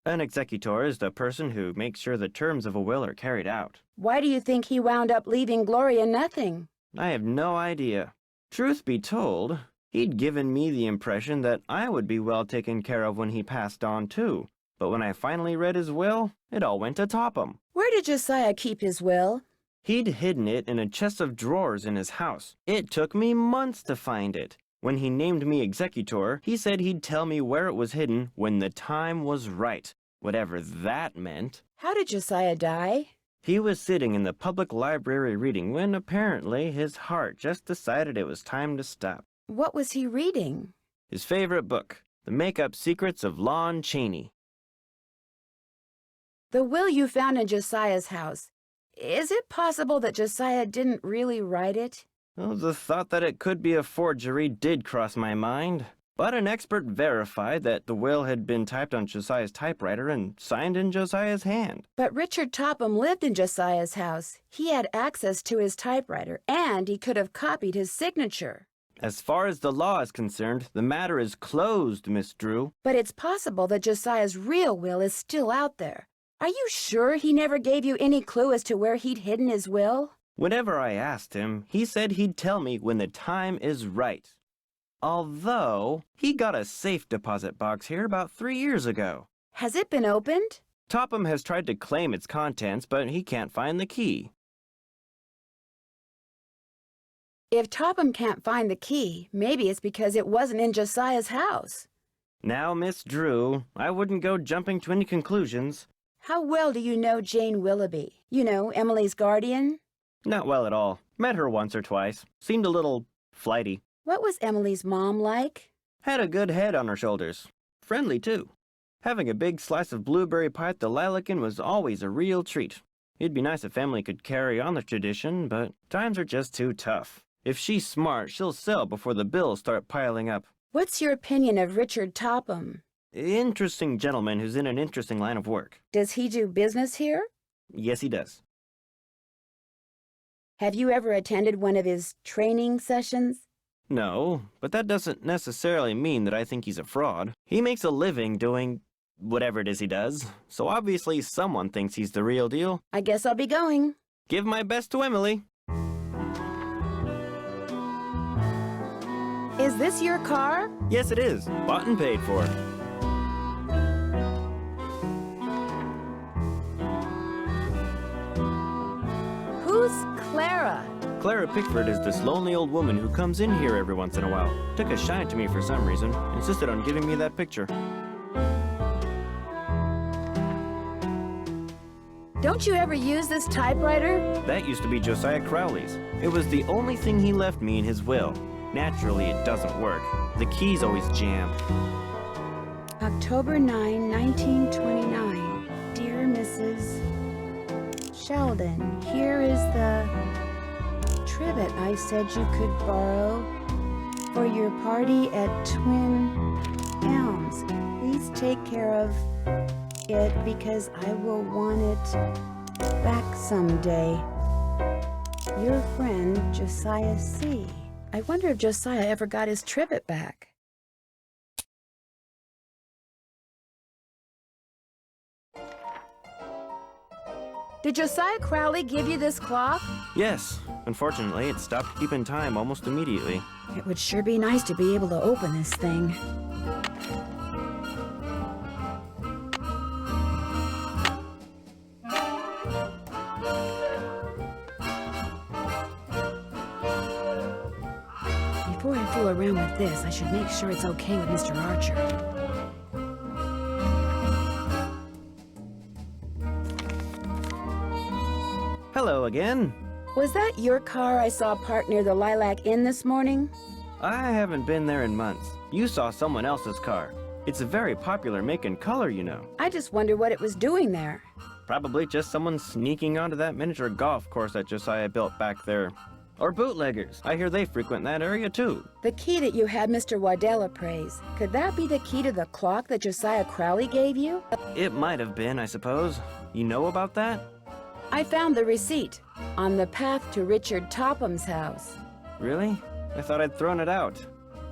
An executor is the person who makes sure the terms of a will are carried out. Why do you think he wound up leaving Gloria nothing? I have no idea. Truth be told, he'd given me the impression that I would be well taken care of when he passed on too. But when I finally read his will, it all went to Topham. Where did Josiah keep his will? He'd hidden it in a chest of drawers in his house. It took me months to find it. When he named me executor, he said he'd tell me where it was hidden when the time was right, whatever that meant. How did Josiah die? He was sitting in the public library reading when apparently his heart just decided it was time to stop. What was he reading? His favorite book, The Make-Up Secrets of Lon Chaney. The will you found in Josiah's house. Is it possible that Josiah didn't really write it? Well, the thought that it could be a forgery did cross my mind, but an expert verified that the will had been typed on Josiah's typewriter and signed in Josiah's hand. But Richard Topham lived in Josiah's house. He had access to his typewriter, and he could have copied his signature. As far as the law is concerned, the matter is closed, Miss Drew. But it's possible that Josiah's real will is still out there. Are you sure he never gave you any clue as to where he'd hidden his will? Whenever I asked him, he said he'd tell me when the time is right. Although, he got a safe deposit box here about 3 years ago. Has it been opened? Topham has tried to claim its contents, but he can't find the key. If Topham can't find the key, maybe it's because it wasn't in Josiah's house. Now, Miss Drew, I wouldn't go jumping to any conclusions. How well do you know Jane Willoughby? You know, Emily's guardian? Not well at all. Met her once or twice. Seemed a little flighty. What was Emily's mom like? Had a good head on her shoulders. Friendly, too. Having a big slice of blueberry pie at the Lilacan was always a real treat. It'd be nice if family could carry on the tradition, but times are just too tough. If she's smart, she'll sell before the bills start piling up. What's your opinion of Richard Topham? Interesting gentleman who's in an interesting line of work. Does he do business here? Yes, he does. Have you ever attended one of his training sessions? No, but that doesn't necessarily mean that I think he's a fraud. He makes a living doing whatever it is he does, so obviously someone thinks he's the real deal. I guess I'll be going. Give my best to Emily. Is this your car? Yes, it is. Bought and paid for. Who's Clara? Clara Pickford is this lonely old woman who comes in here every once in a while. Took a shine to me for some reason. Insisted on giving me that picture. Don't you ever use this typewriter? That used to be Josiah Crowley's. It was the only thing he left me in his will. Naturally, it doesn't work. The key's always jammed. October 9, 1929. Dear Mrs. Sheldon, here is the trivet I said you could borrow for your party at Twin Elms. Please take care of it because I will want it back someday. Your friend, Josiah C. I wonder if Josiah ever got his trivet back. Did Josiah Crowley give you this clock? Yes. Unfortunately, it stopped keeping time almost immediately. It would sure be nice to be able to open this thing. Before I fool around with this, I should make sure it's okay with Mr. Archer. Hello again. Was that your car I saw parked near the Lilac Inn this morning? I haven't been there in months. You saw someone else's car. It's a very popular make and color, you know. I just wonder what it was doing there. Probably just someone sneaking onto that miniature golf course that Josiah built back there. Or bootleggers. I hear they frequent that area too. The key that you had Mr. Waddell appraise, could that be the key to the clock that Josiah Crowley gave you? It might have been, I suppose. You know about that? I found the receipt on the path to Richard Topham's house. Really? I thought I'd thrown it out.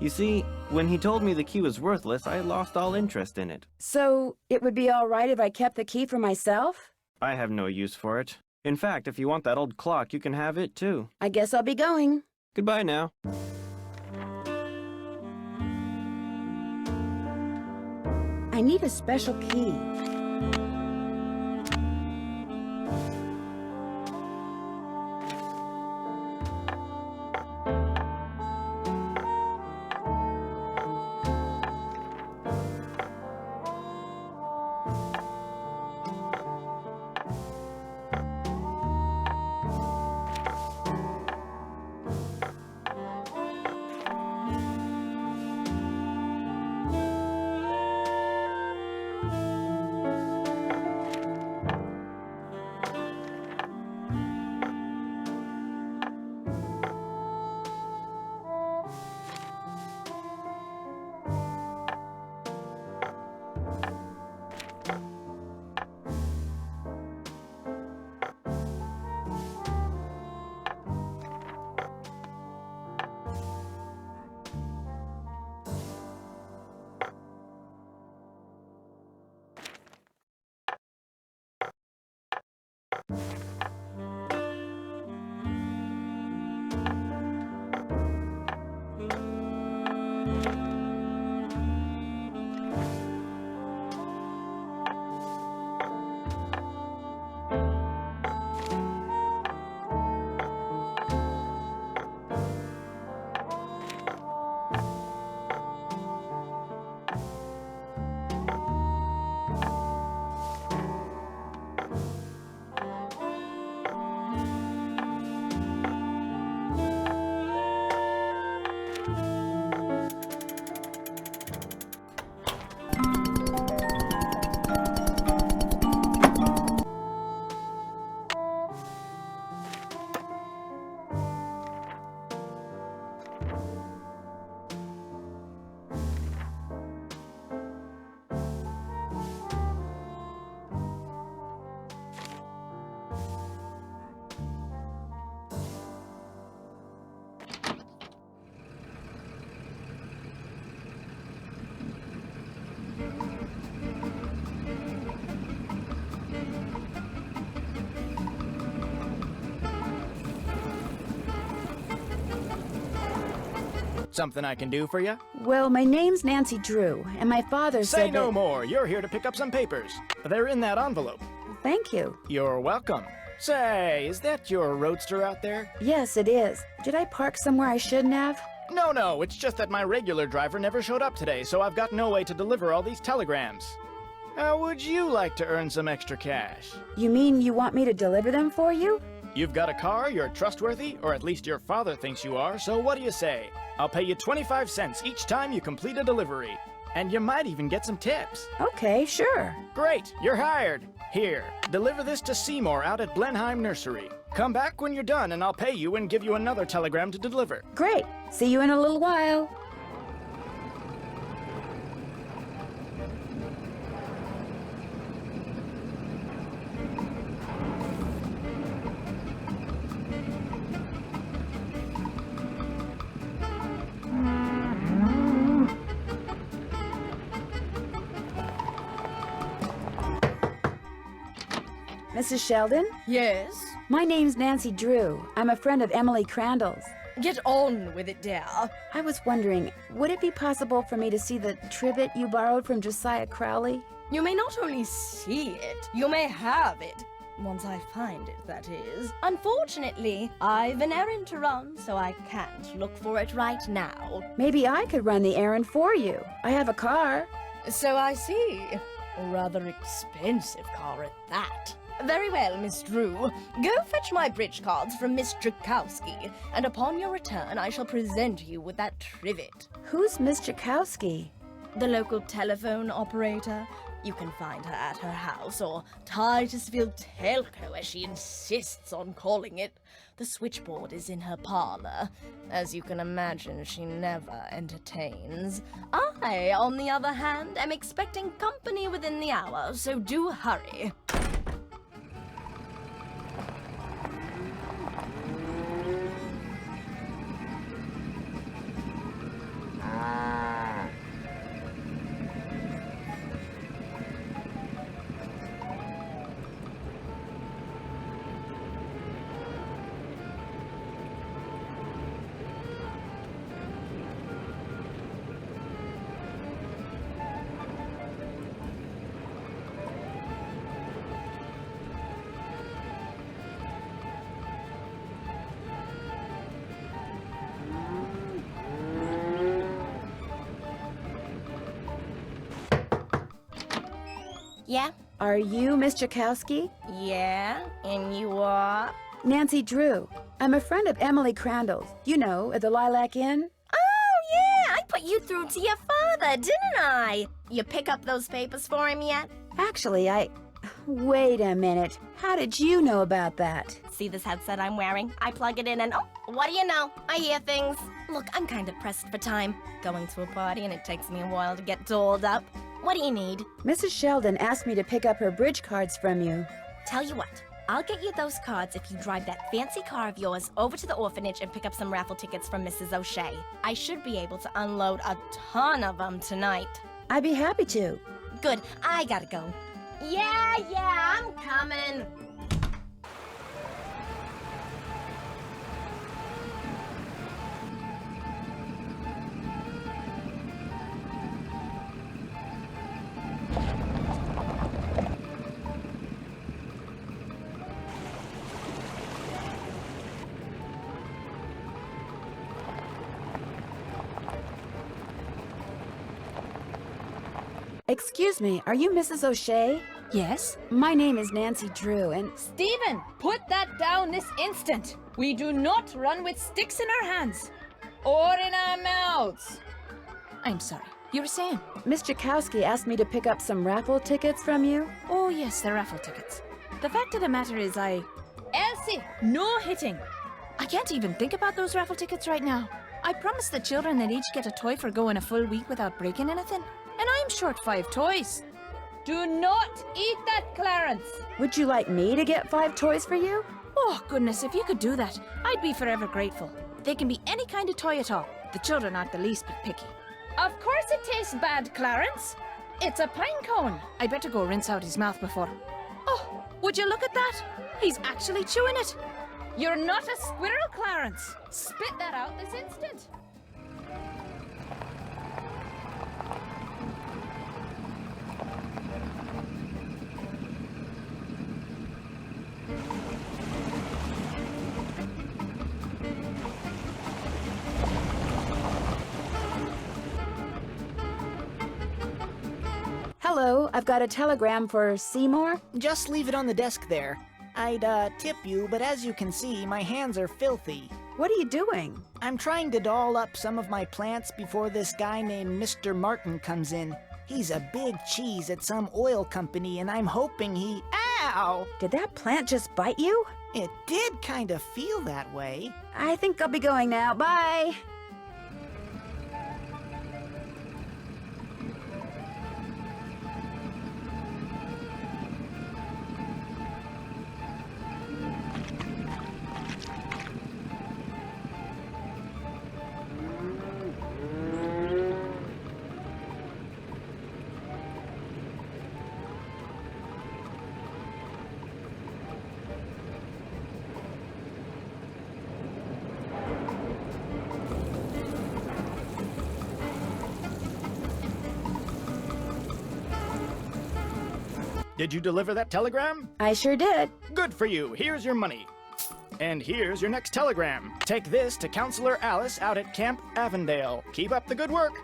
You see, when he told me the key was worthless, I lost all interest in it. So, it would be all right if I kept the key for myself? I have no use for it. In fact, if you want that old clock, you can have it too. I guess I'll be going. Goodbye now. I need a special key. Something I can do for you? Well, my name's Nancy Drew, and my father said Say no that... more. You're here to pick up some papers. They're in that envelope. Thank you. You're welcome. Say, is that your roadster out there? Yes, it is. Did I park somewhere I shouldn't have? No, it's just that my regular driver never showed up today, so I've got no way to deliver all these telegrams. How would you like to earn some extra cash? You mean you want me to deliver them for you? You've got a car, you're trustworthy, or at least your father thinks you are, so what do you say? I'll pay you 25 cents each time you complete a delivery. And you might even get some tips. Okay, sure. Great, you're hired. Here, deliver this to Seymour out at Blenheim Nursery. Come back when you're done and I'll pay you and give you another telegram to deliver. Great. See you in a little while. Mrs. Sheldon? Yes? My name's Nancy Drew. I'm a friend of Emily Crandall's. Get on with it, dear. I was wondering, would it be possible for me to see the trivet you borrowed from Josiah Crowley? You may not only see it, you may have it. Once I find it, that is. Unfortunately, I've an errand to run, so I can't look for it right now. Maybe I could run the errand for you. I have a car. So I see. A rather expensive car at that. Very well, Miss Drew. Go fetch my bridge cards from Miss Drakowski, and upon your return I shall present you with that trivet. Who's Miss Drakowski? The local telephone operator. You can find her at her house, or Titusville Telco, as she insists on calling it. The switchboard is in her parlor. As you can imagine, she never entertains. I, on the other hand, am expecting company within the hour, so do hurry. Yeah? Are you Miss Drakowski? Yeah, and you are? Nancy Drew. I'm a friend of Emily Crandall's. You know, at the Lilac Inn. Oh, yeah! I put you through to your father, didn't I? You pick up those papers for him yet? Actually, Wait a minute. How did you know about that? See this headset I'm wearing? I plug it in and what do you know? I hear things. Look, I'm kind of pressed for time. Going to a party and it takes me a while to get dolled up. What do you need? Mrs. Sheldon asked me to pick up her bridge cards from you. Tell you what, I'll get you those cards if you drive that fancy car of yours over to the orphanage and pick up some raffle tickets from Mrs. O'Shea. I should be able to unload a ton of them tonight. I'd be happy to. Good, I gotta go. Yeah, I'm coming. Excuse me, are you Mrs. O'Shea? Yes? My name is Nancy Drew, and... Stephen, put that down this instant! We do not run with sticks in our hands! Or in our mouths! I'm sorry, you were saying? Miss Drakowski asked me to pick up some raffle tickets from you. Oh yes, the raffle tickets. The fact of the matter is Elsie, no hitting! I can't even think about those raffle tickets right now. I promised the children they'd each get a toy for going a full week without breaking anything. And I'm short 5 toys. Do not eat that, Clarence! Would you like me to get 5 toys for you? Oh, goodness, if you could do that, I'd be forever grateful. They can be any kind of toy at all. The children aren't the least bit picky. Of course it tastes bad, Clarence. It's a pine cone. I better go rinse out his mouth before... Oh, would you look at that? He's actually chewing it. You're not a squirrel, Clarence. Spit that out this instant. Hello, I've got a telegram for Seymour. Just leave it on the desk there. I'd, tip you, but as you can see, my hands are filthy. What are you doing? I'm trying to doll up some of my plants before this guy named Mr. Martin comes in. He's a big cheese at some oil company, and I'm hoping he... Ow! Did that plant just bite you? It did kind of feel that way. I think I'll be going now. Bye! Did you deliver that telegram? I sure did. Good for you. Here's your money. And here's your next telegram. Take this to Counselor Alice out at Camp Avondale. Keep up the good work.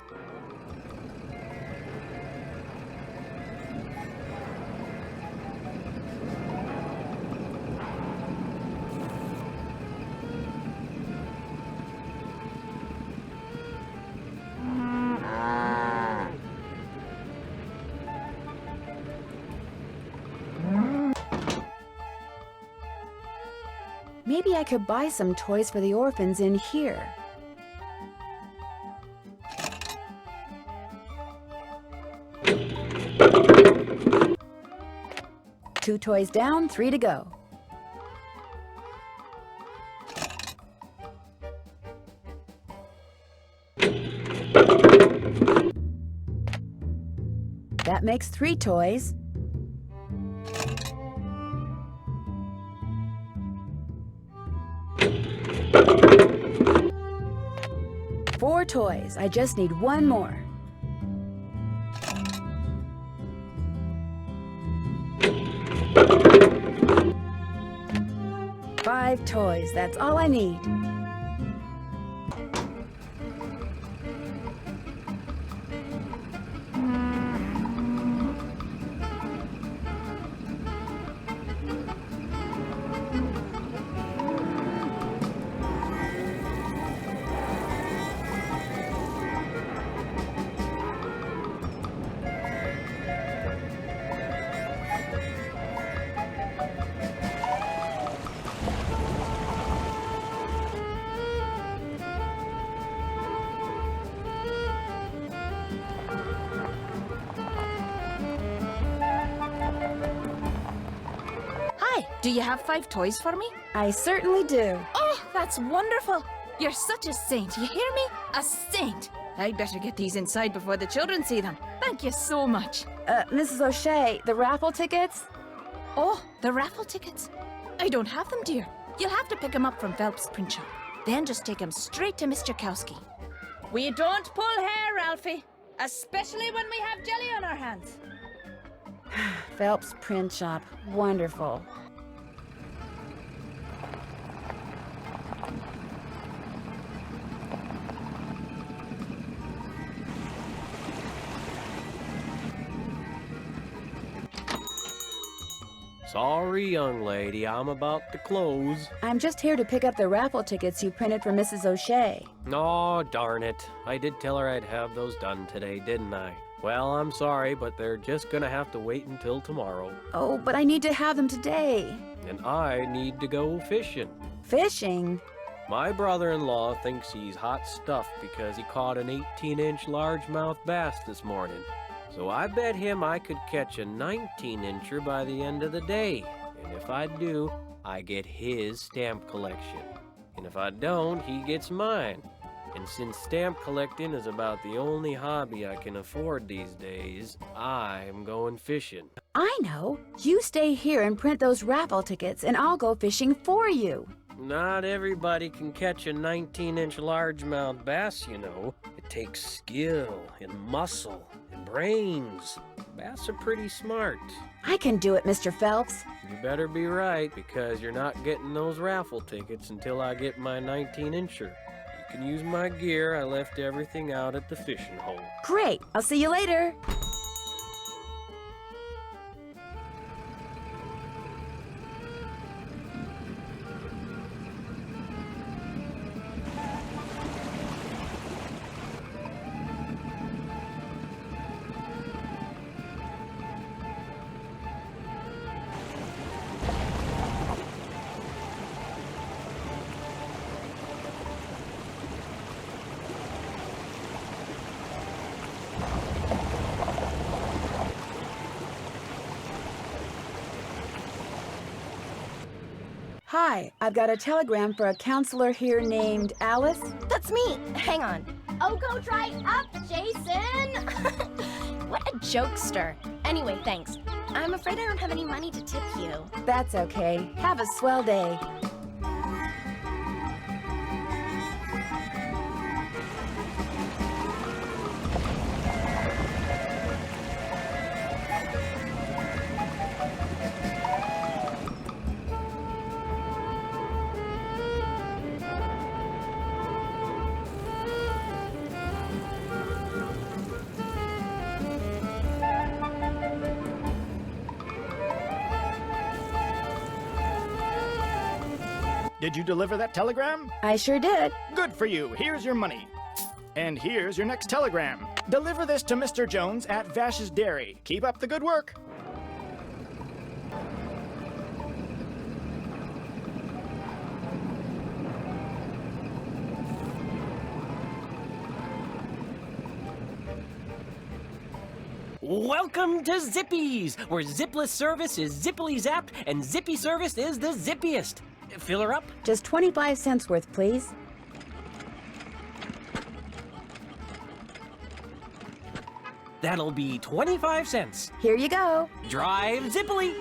Maybe I could buy some toys for the orphans in here. Two toys down, 3 to go. That makes 3 toys. Four toys. I just need 1 more. Five toys. That's all I need. Do you have 5 toys for me? I certainly do. Oh, that's wonderful. You're such a saint, you hear me? A saint. I'd better get these inside before the children see them. Thank you so much. Mrs. O'Shea, the raffle tickets? Oh, the raffle tickets? I don't have them, dear. You'll have to pick them up from Phelps' print shop. Then just take them straight to Mr. Kowski. We don't pull hair, Ralphie. Especially when we have jelly on our hands. Phelps print shop. Wonderful. Sorry, young lady, I'm about to close. I'm just here to pick up the raffle tickets you printed for Mrs. O'Shea. Oh, darn it. I did tell her I'd have those done today, didn't I? Well, I'm sorry, but they're just gonna have to wait until tomorrow. Oh, but I need to have them today. And I need to go fishing. Fishing? My brother-in-law thinks he's hot stuff because he caught an 18-inch largemouth bass this morning. So I bet him I could catch a 19-incher by the end of the day. And if I do, I get his stamp collection. And if I don't, he gets mine. And since stamp collecting is about the only hobby I can afford these days, I'm going fishing. I know. You stay here and print those raffle tickets, and I'll go fishing for you. Not everybody can catch a 19-inch largemouth bass, you know. It takes skill and muscle and brains. Bass are pretty smart. I can do it, Mr. Phelps. You better be right, because you're not getting those raffle tickets until I get my 19-incher. You can use my gear. I left everything out at the fishing hole. Great. I'll see you later. Hi, I've got a telegram for a counselor here named Alice. That's me. Hang on. Oh, go dry up, Jason! What a jokester. Anyway, thanks. I'm afraid I don't have any money to tip you. That's okay. Have a swell day. Did you deliver that telegram? I sure did. Good for you. Here's your money. And here's your next telegram. Deliver this to Mr. Jones at Vash's Dairy. Keep up the good work. Welcome to Zippy's, where zipless service is zippily zapped and zippy service is the zippiest. Fill her up? Just 25 cents worth, please. That'll be 25 cents. Here you go. Drive zippily.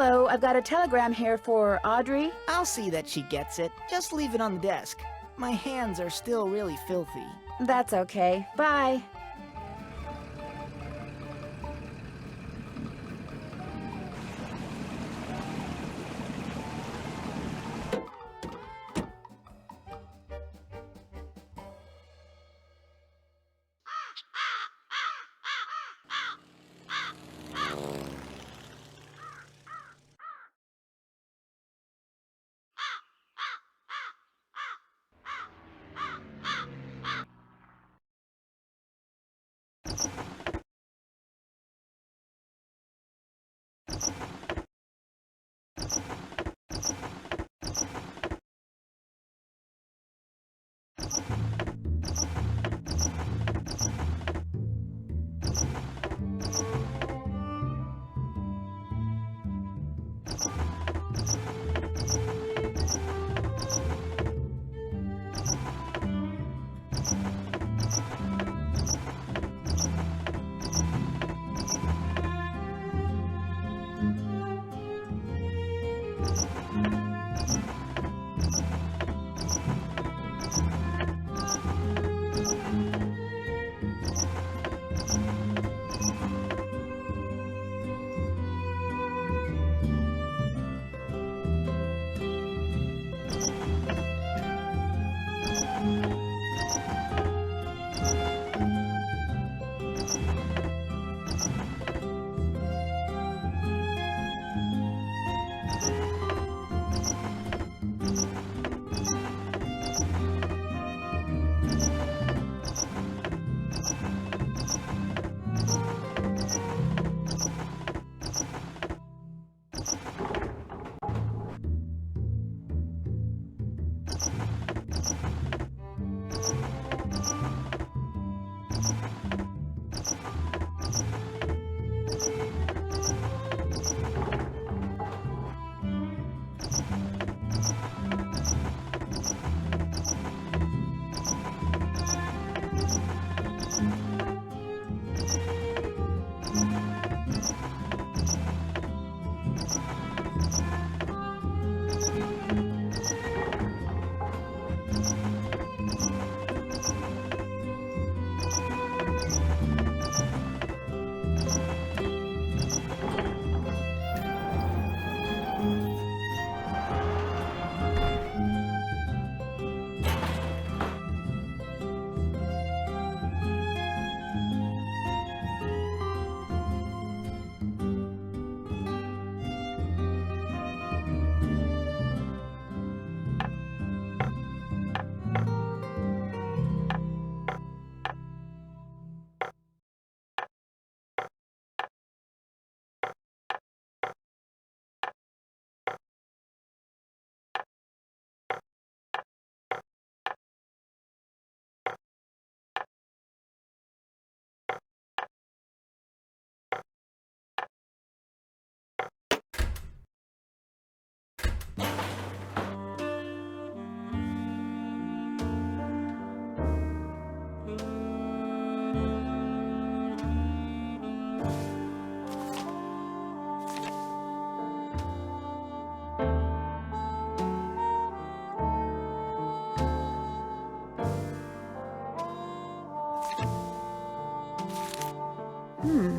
Hello, I've got a telegram here for Audrey. I'll see that she gets it. Just leave it on the desk. My hands are still really filthy. That's okay. Bye.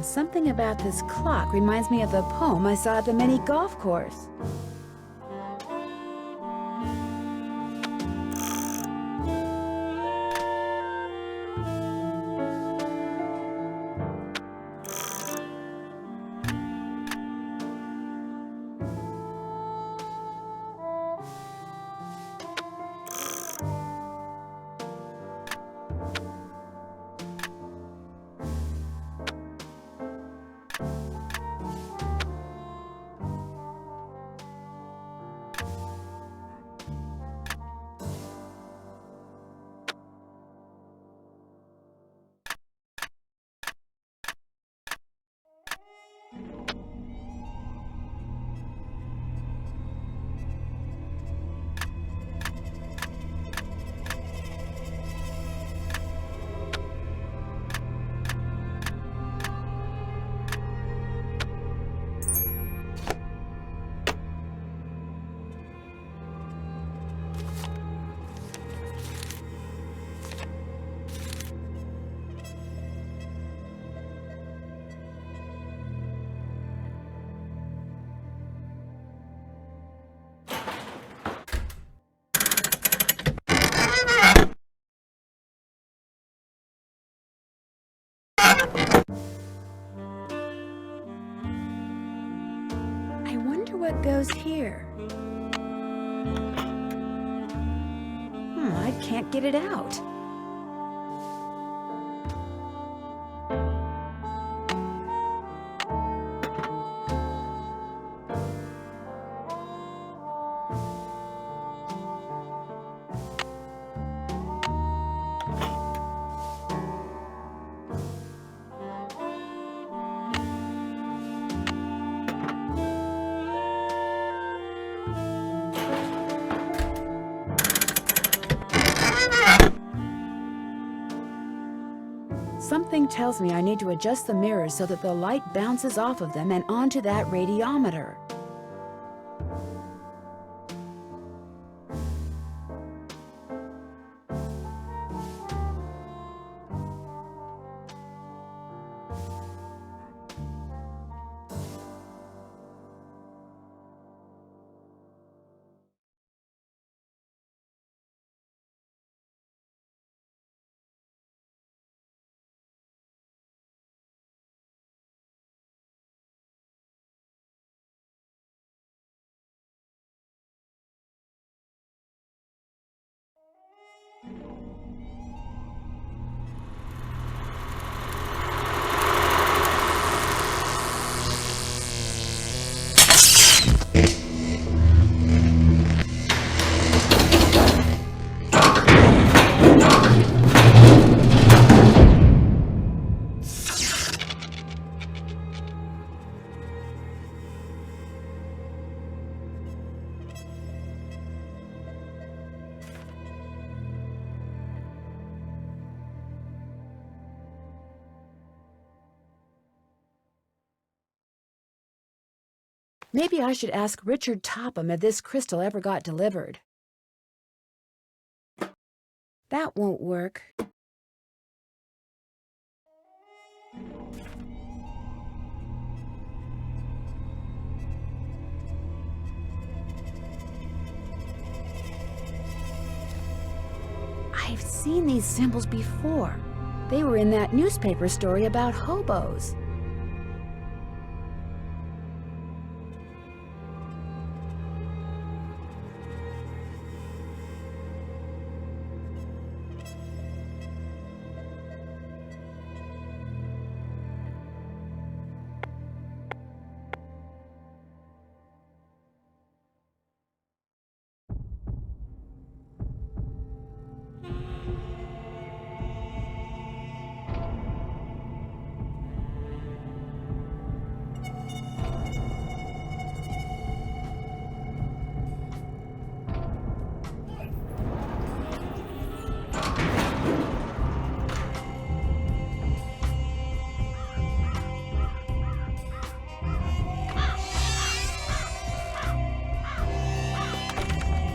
Something about this clock reminds me of the poem I saw at the mini golf course. I wonder what goes here. I can't get it out. Something tells me I need to adjust the mirrors so that the light bounces off of them and onto that radiometer. Maybe I should ask Richard Topham if this crystal ever got delivered. That won't work. I've seen these symbols before. They were in that newspaper story about hobos.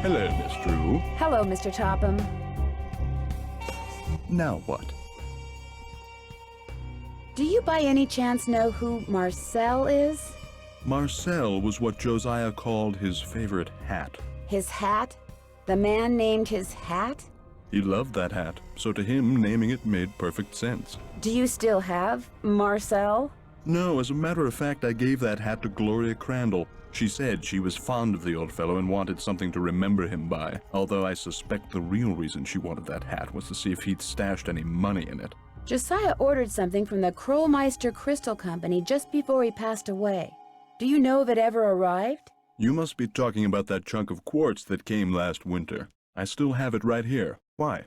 Hello, Miss Drew. Hello, Mr. Topham. Now what? Do you by any chance know who Marcel is? Marcel was what Josiah called his favorite hat. His hat? The man named his hat? He loved that hat, so to him, naming it made perfect sense. Do you still have Marcel? No, as a matter of fact, I gave that hat to Gloria Crandall. She said she was fond of the old fellow and wanted something to remember him by, although I suspect the real reason she wanted that hat was to see if he'd stashed any money in it. Josiah ordered something from the Krollmeister Crystal Company just before he passed away. Do you know if it ever arrived? You must be talking about that chunk of quartz that came last winter. I still have it right here. Why?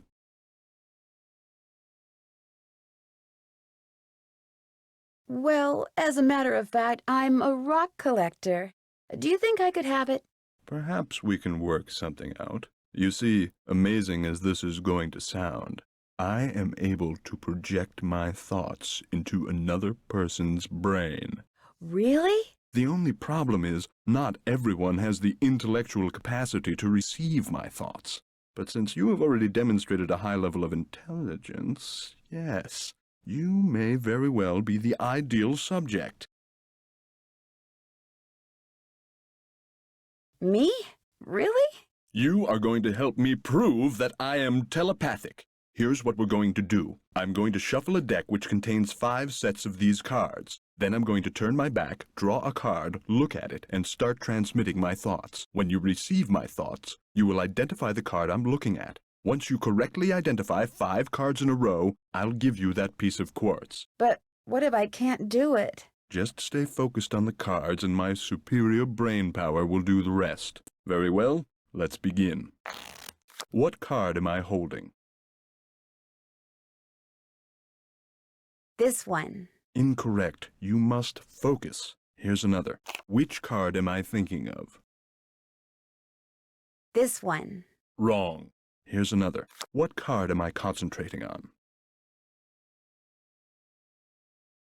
Well, as a matter of fact, I'm a rock collector. Do you think I could have it? Perhaps we can work something out. You see, amazing as this is going to sound, I am able to project my thoughts into another person's brain. Really? The only problem is, not everyone has the intellectual capacity to receive my thoughts. But since you have already demonstrated a high level of intelligence, yes, you may very well be the ideal subject. Me? Really? You are going to help me prove that I am telepathic. Here's what we're going to do. I'm going to shuffle a deck which contains 5 sets of these cards. Then I'm going to turn my back, draw a card, look at it, and start transmitting my thoughts. When you receive my thoughts, you will identify the card I'm looking at. Once you correctly identify 5 cards in a row, I'll give you that piece of quartz. But what if I can't do it? Just stay focused on the cards and my superior brain power will do the rest. Very well, let's begin. What card am I holding? This one. Incorrect. You must focus. Here's another. Which card am I thinking of? This one. Wrong. Here's another. What card am I concentrating on?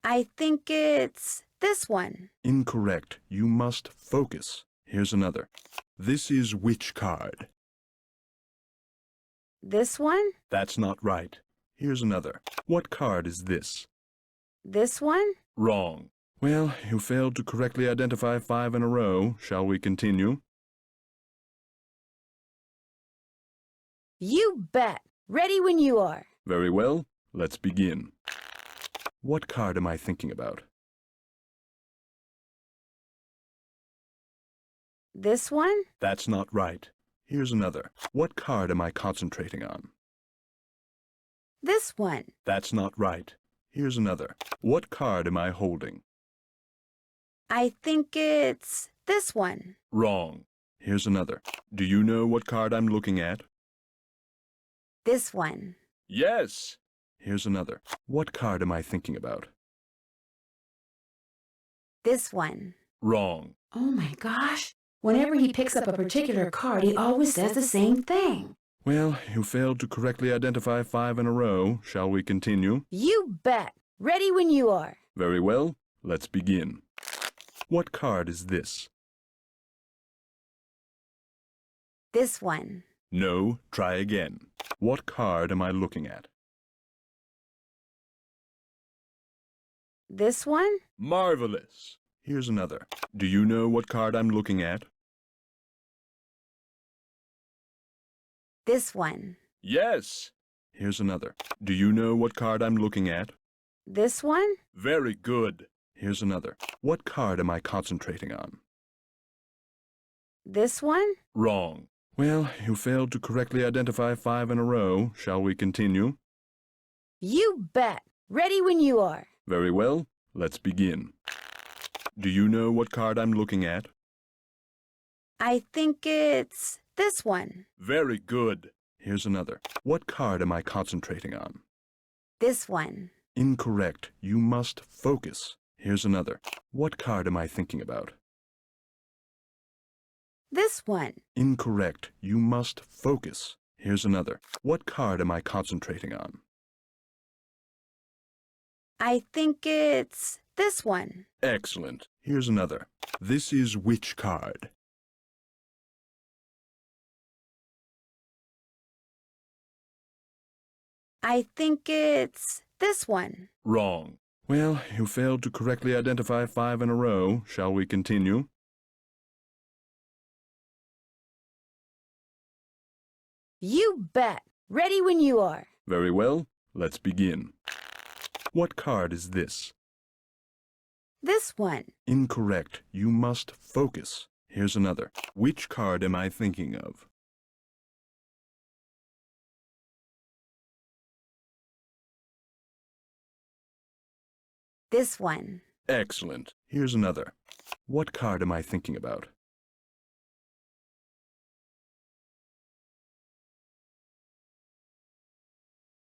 I think it's this one. Incorrect. You must focus. Here's another. This is which card? This one? That's not right. Here's another. What card is this? This one? Wrong. Well, you failed to correctly identify 5 in a row. Shall we continue? You bet. Ready when you are. Very well. Let's begin. What card am I thinking about? This one? That's not right. Here's another. What card am I concentrating on? This one. That's not right. Here's another. What card am I holding? I think it's this one. Wrong. Here's another. Do you know what card I'm looking at? This one. Yes. Here's another. What card am I thinking about? This one. Wrong. Oh my gosh. Whenever he picks up a particular card, he always says the same thing. Well, you failed to correctly identify 5 in a row. Shall we continue? You bet. Ready when you are. Very well. Let's begin. What card is this? This one. No, try again. What card am I looking at? This one? Marvelous. Here's another. Do you know what card I'm looking at? This one. Yes. Here's another. Do you know what card I'm looking at? This one? Very good. Here's another. What card am I concentrating on? This one? Wrong. Well, you failed to correctly identify 5 in a row. Shall we continue? You bet. Ready when you are. Very well. Let's begin. Do you know what card I'm looking at? I think it's this one. Very good. Here's another. What card am I concentrating on? This one. Incorrect. You must focus. Here's another. What card am I thinking about? This one. Incorrect. You must focus. Here's another. What card am I concentrating on? I think it's this one. Excellent. Here's another. This is which card? I think it's this one. Wrong. Well, you failed to correctly identify 5 in a row. Shall we continue? You bet. Ready when you are. Very well. Let's begin. What card is this? This one. Incorrect. You must focus. Here's another. Which card am I thinking of? This one. Excellent. Here's another. What card am I thinking about?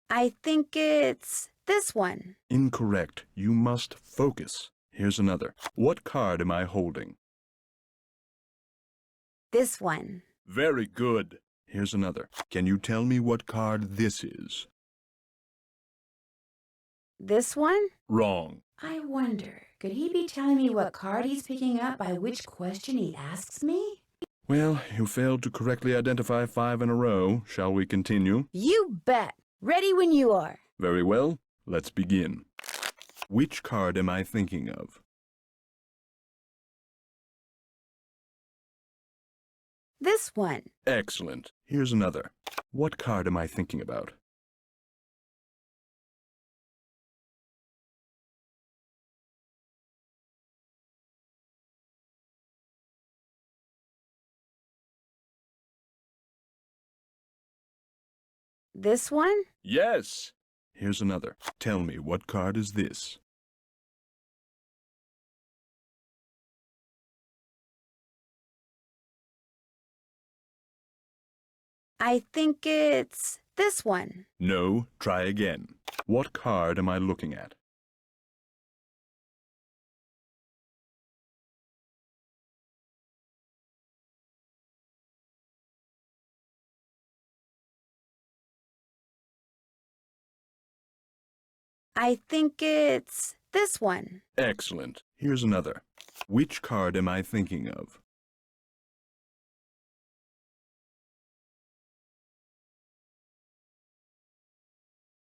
I think it's this one. Incorrect. You must focus. Here's another. What card am I holding? This one. Very good. Here's another. Can you tell me what card this is? This one? Wrong. I wonder, could he be telling me what card he's picking up by which question he asks me? Well, you failed to correctly identify 5 in a row. Shall we continue? You bet. Ready when you are. Very well. Let's begin. Which card am I thinking of? This one. Excellent. Here's another. What card am I thinking about? This one? Yes. Here's another. Tell me, what card is this? I think it's this one. No, try again. What card am I looking at? I think it's this one. Excellent. Here's another. Which card am I thinking of?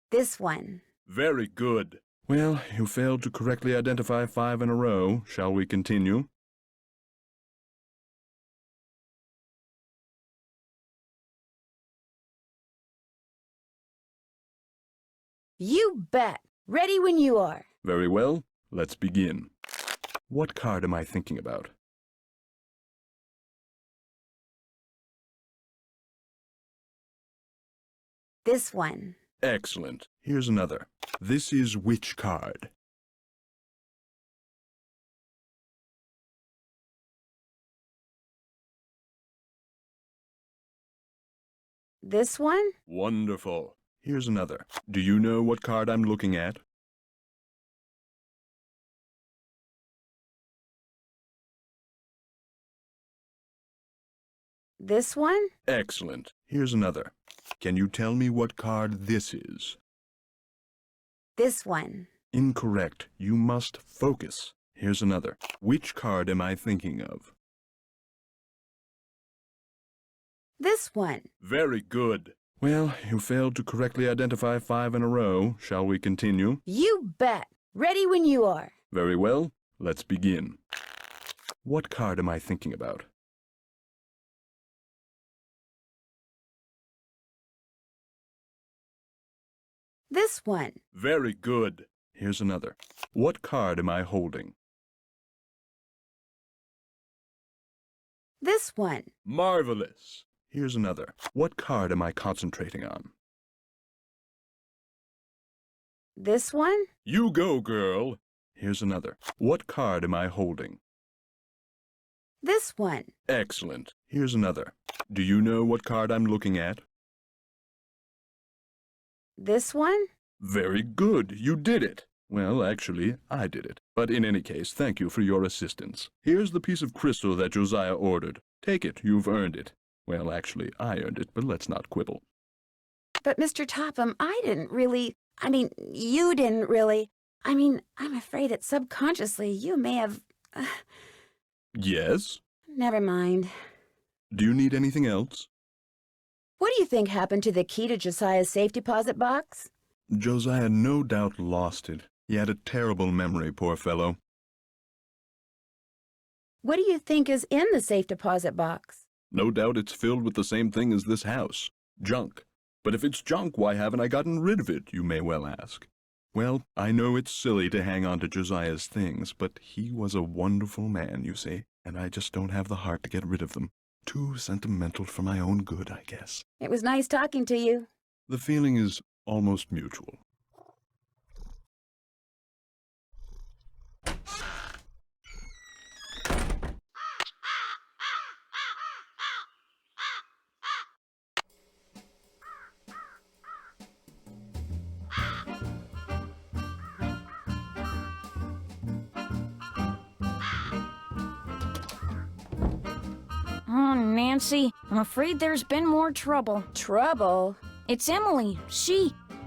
This one. Very good. Well, you failed to correctly identify 5 in a row. Shall we continue? You bet. Ready when you are. Very well. Let's begin. What card am I thinking about? This one. Excellent. Here's another. This is which card? This one? Wonderful. Here's another. Do you know what card I'm looking at? This one? Excellent. Here's another. Can you tell me what card this is? This one. Incorrect. You must focus. Here's another. Which card am I thinking of? This one. Very good. Well, you failed to correctly identify 5 in a row. Shall we continue? You bet. Ready when you are. Very well. Let's begin. What card am I thinking about? This one. Very good. Here's another. What card am I holding? This one. Marvelous. Here's another. What card am I concentrating on? This one? You go, girl. Here's another. What card am I holding? This one. Excellent. Here's another. Do you know what card I'm looking at? This one? Very good. You did it. Well, actually, I did it. But in any case, thank you for your assistance. Here's the piece of crystal that Josiah ordered. Take it. You've earned it. Well, actually, I earned it, but let's not quibble. But, Mr. Topham, I didn't really... you didn't really... I'm afraid that subconsciously you may have... Yes? Never mind. Do you need anything else? What do you think happened to the key to Josiah's safe deposit box? Josiah no doubt lost it. He had a terrible memory, poor fellow. What do you think is in the safe deposit box? No doubt it's filled with the same thing as this house. Junk. But if it's junk, why haven't I gotten rid of it, you may well ask. Well, I know it's silly to hang on to Josiah's things, but he was a wonderful man, you see, and I just don't have the heart to get rid of them. Too sentimental for my own good, I guess. It was nice talking to you. The feeling is almost mutual. Oh, Nancy, I'm afraid there's been more trouble. Trouble? It's Emily.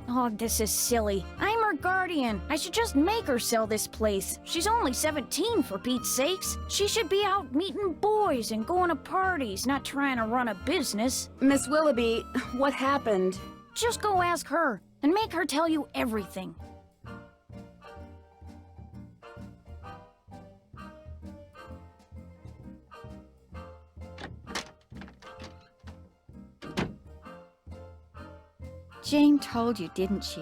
Oh, this is silly. I'm her guardian. I should just make her sell this place. She's only 17, for Pete's sakes. She should be out meeting boys and going to parties, not trying to run a business. Miss Willoughby, what happened? Just go ask her, and make her tell you everything. Jane told you, didn't she?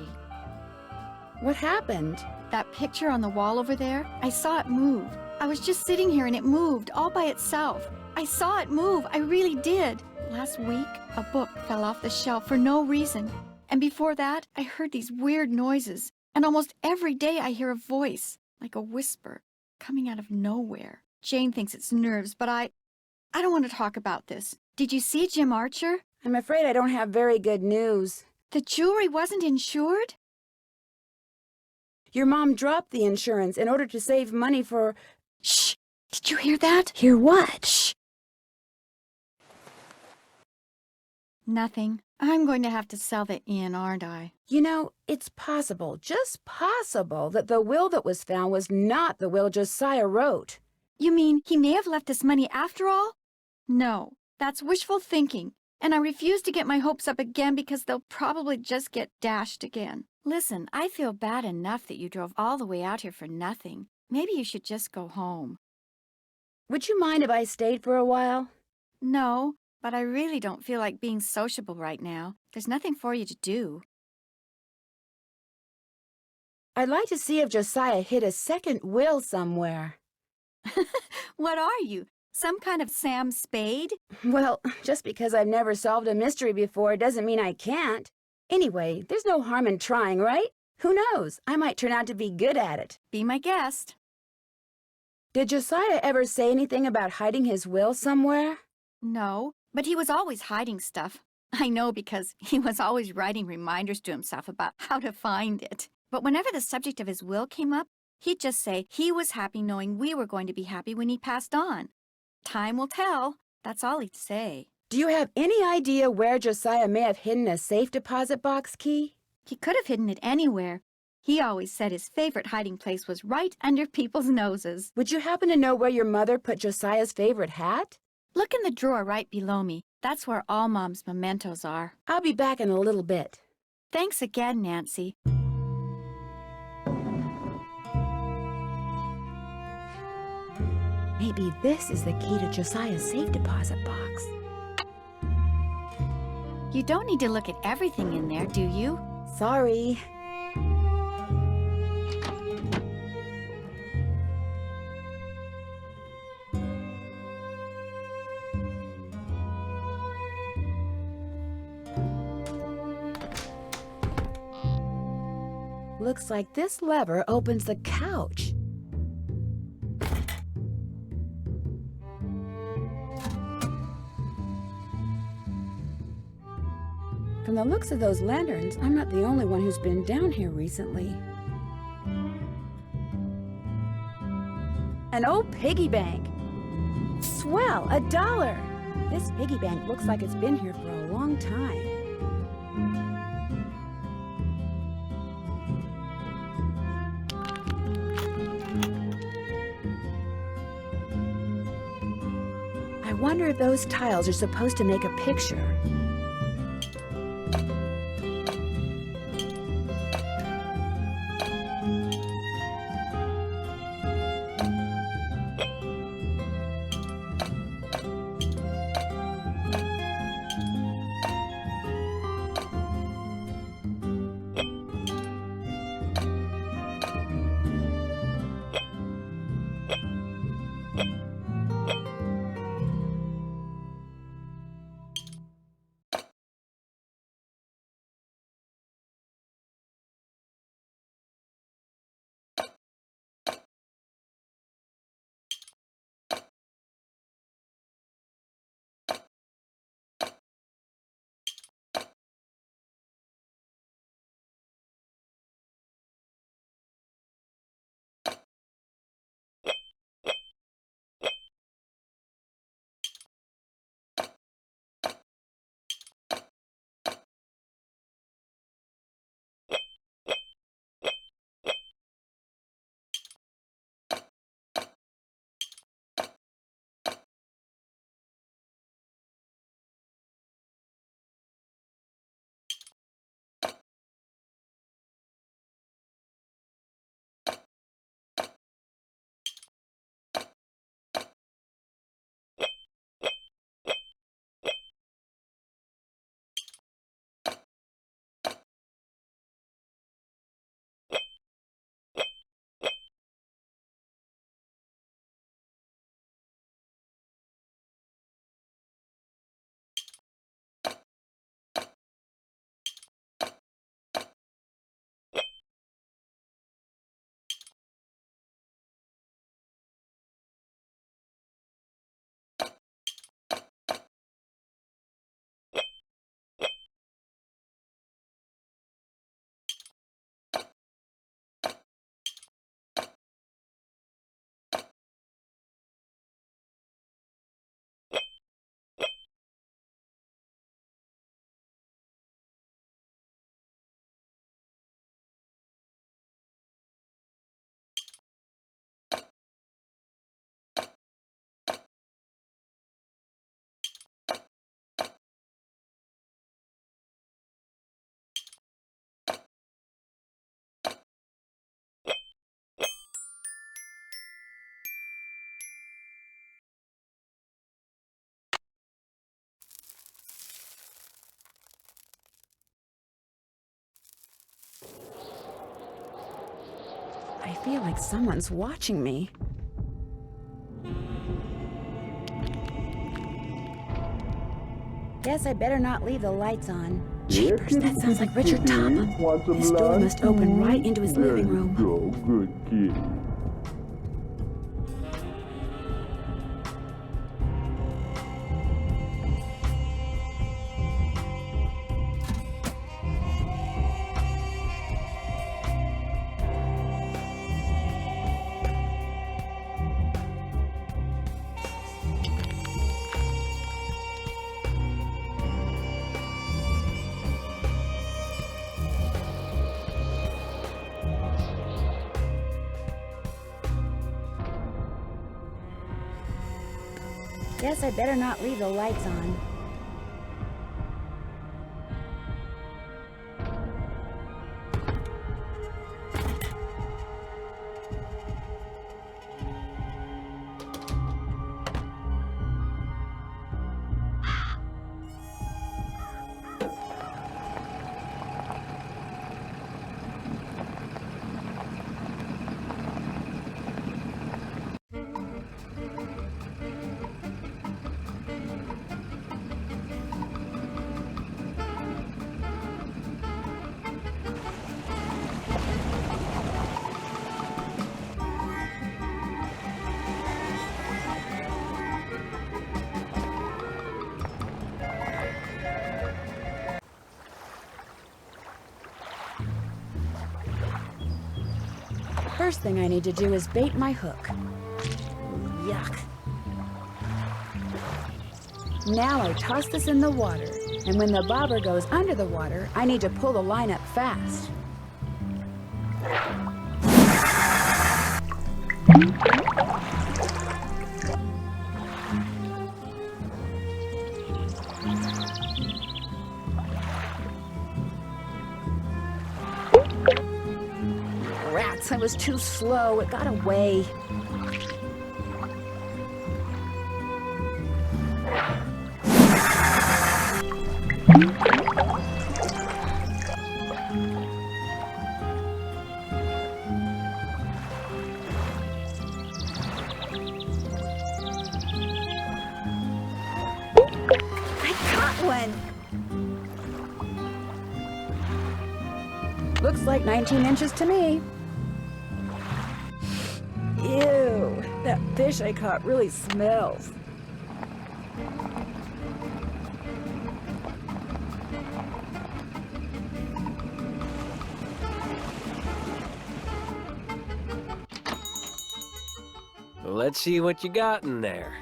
What happened? That picture on the wall over there, I saw it move. I was just sitting here and it moved all by itself. I saw it move, I really did. Last week, a book fell off the shelf for no reason. And before that, I heard these weird noises. And almost every day I hear a voice, like a whisper, coming out of nowhere. Jane thinks it's nerves, but I don't want to talk about this. Did you see Jim Archer? I'm afraid I don't have very good news. The jewelry wasn't insured? Your mom dropped the insurance in order to save money for... Shh! Did you hear that? Hear what? Shh! Nothing. I'm going to have to sell the inn, aren't I? You know, it's possible, just possible, that the will that was found was not the will Josiah wrote. You mean he may have left us money after all? No, that's wishful thinking. And I refuse to get my hopes up again because they'll probably just get dashed again. Listen, I feel bad enough that you drove all the way out here for nothing. Maybe you should just go home. Would you mind if I stayed for a while? No, but I really don't feel like being sociable right now. There's nothing for you to do. I'd like to see if Josiah hid a second will somewhere. What are you? Some kind of Sam Spade? Well, just because I've never solved a mystery before doesn't mean I can't. Anyway, there's no harm in trying, right? Who knows? I might turn out to be good at it. Be my guest. Did Josiah ever say anything about hiding his will somewhere? No, but he was always hiding stuff. I know because he was always writing reminders to himself about how to find it. But whenever the subject of his will came up, he'd just say he was happy knowing we were going to be happy when he passed on. Time will tell. That's all he'd say. Do you have any idea where Josiah may have hidden a safe deposit box key? He could have hidden it anywhere. He always said his favorite hiding place was right under people's noses. Would you happen to know where your mother put Josiah's favorite hat? Look in the drawer right below me. That's where all Mom's mementos are. I'll be back in a little bit. Thanks again, Nancy. Maybe this is the key to Josiah's safe deposit box. You don't need to look at everything in there, do you? Sorry. Looks like this lever opens the couch. From the looks of those lanterns, I'm not the only one who's been down here recently. An old piggy bank. Swell, $1. This piggy bank looks like it's been here for a long time. I wonder if those tiles are supposed to make a picture. I feel like someone's watching me. Guess I better not leave the lights on. Jeepers, that sounds like Richard Topham. His door must open right into his living room. Go, good kid. Guess I better not leave the lights on. First thing I need to do is bait my hook. Yuck. Now I toss this in the water, and when the bobber goes under the water, I need to pull the line up fast. Rats, I was too slow. It got away. Looks like 19 inches to me. Ew, that fish I caught really smells. Let's see what you got in there.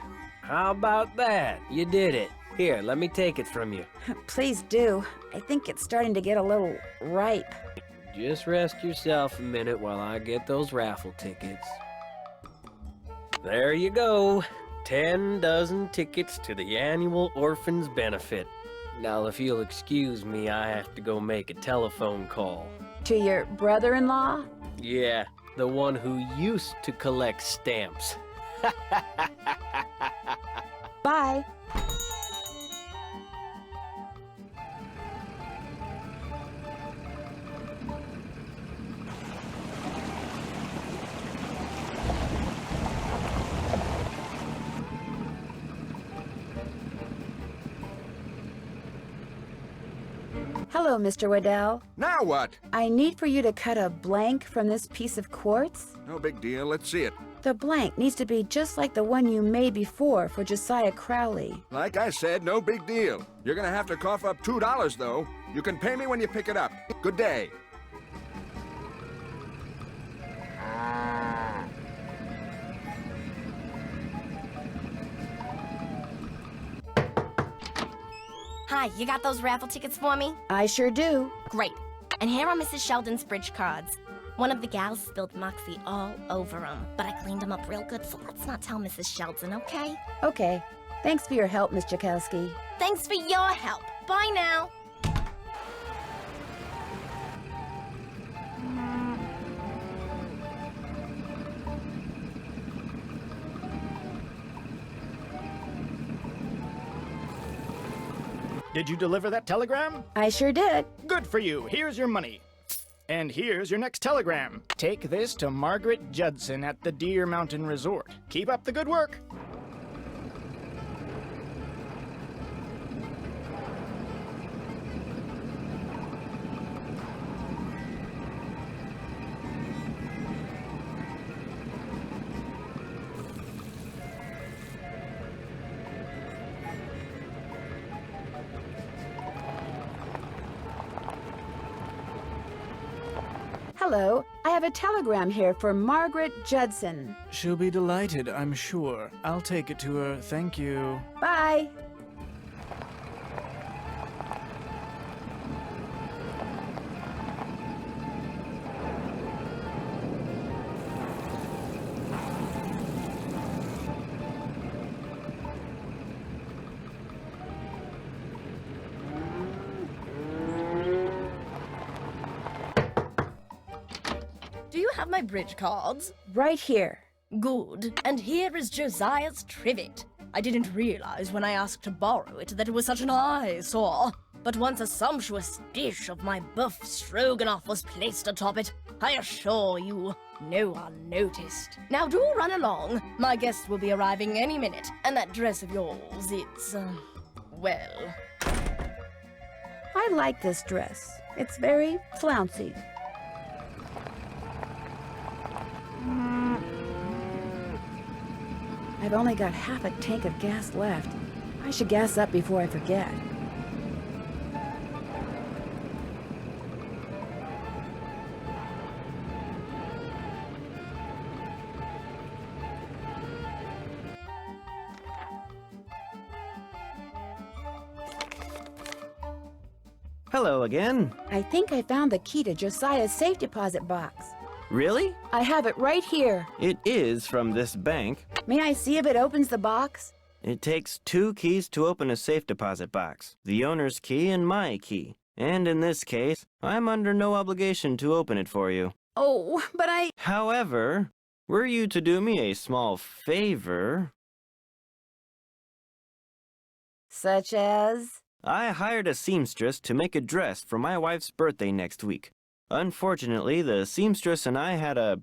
How about that? You did it. Here, let me take it from you. Please do. I think it's starting to get a little ripe. Just rest yourself a minute while I get those raffle tickets. There you go. 10 dozen tickets to the annual Orphans Benefit. Now, if you'll excuse me, I have to go make a telephone call. To your brother-in-law? Yeah, the one who used to collect stamps. Bye. Hello, Mr. Waddell. Now what? I need for you to cut a blank from this piece of quartz. No big deal. Let's see it. The blank needs to be just like the one you made before for Josiah Crowley. Like I said, no big deal. You're gonna have to cough up $2, though. You can pay me when you pick it up. Good day. Hi, you got those raffle tickets for me? I sure do. Great. And here are Mrs. Sheldon's bridge cards. One of the gals spilled Moxie all over them, but I cleaned them up real good, so let's not tell Mrs. Sheldon, okay? Okay. Thanks for your help, Miss Jakowski. Thanks for your help. Bye now. Did you deliver that telegram? I sure did. Good for you. Here's your money. And here's your next telegram. Take this to Margaret Judson at the Deer Mountain Resort. Keep up the good work. Hello, I have a telegram here for Margaret Judson. She'll be delighted, I'm sure. I'll take it to her. Thank you. Bye. Do you have my bridge cards? Right here. Good. And here is Josiah's trivet. I didn't realize when I asked to borrow it that it was such an eyesore. But once a sumptuous dish of my buff stroganoff was placed atop it, I assure you, no one noticed. Now do run along. My guests will be arriving any minute. And that dress of yours, it's, well... I like this dress. It's very flouncy. I've only got half a tank of gas left. I should gas up before I forget. Hello again. I think I found the key to Josiah's safe deposit box. Really? I have it right here. It is from this bank. May I see if it opens the box? It takes 2 keys to open a safe deposit box. The owner's key and my key. And in this case, I'm under no obligation to open it for you. Oh, but I... However, were you to do me a small favor... Such as? I hired a seamstress to make a dress for my wife's birthday next week. Unfortunately, the seamstress and I had a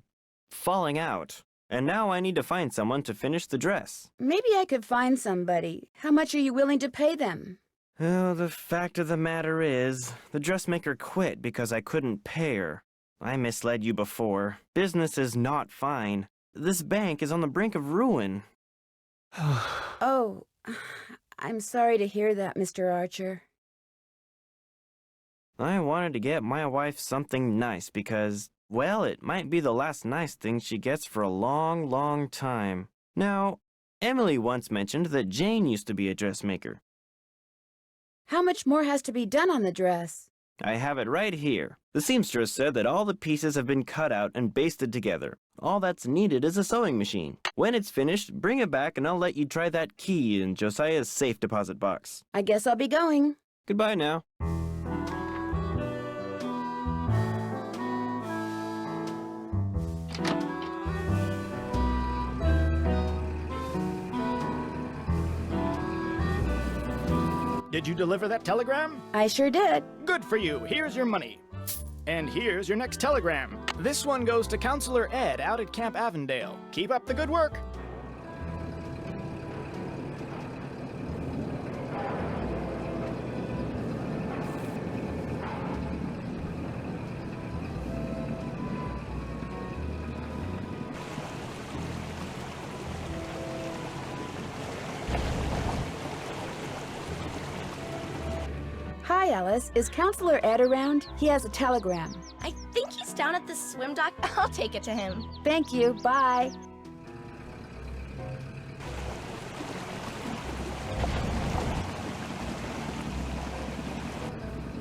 falling out, and now I need to find someone to finish the dress. Maybe I could find somebody. How much are you willing to pay them? Oh, the fact of the matter is, the dressmaker quit because I couldn't pay her. I misled you before. Business is not fine. This bank is on the brink of ruin. Oh, I'm sorry to hear that, Mr. Archer. I wanted to get my wife something nice because, well, it might be the last nice thing she gets for a long, long time. Now, Emily once mentioned that Jane used to be a dressmaker. How much more has to be done on the dress? I have it right here. The seamstress said that all the pieces have been cut out and basted together. All that's needed is a sewing machine. When it's finished, bring it back and I'll let you try that key in Josiah's safe deposit box. I guess I'll be going. Goodbye now. Did you deliver that telegram? I sure did. Good for you. Here's your money. And here's your next telegram. This one goes to Counselor Ed out at Camp Avondale. Keep up the good work. Hi, Alice. Is Counselor Ed around? He has a telegram. I think he's down at the swim dock. I'll take it to him. Thank you. Bye.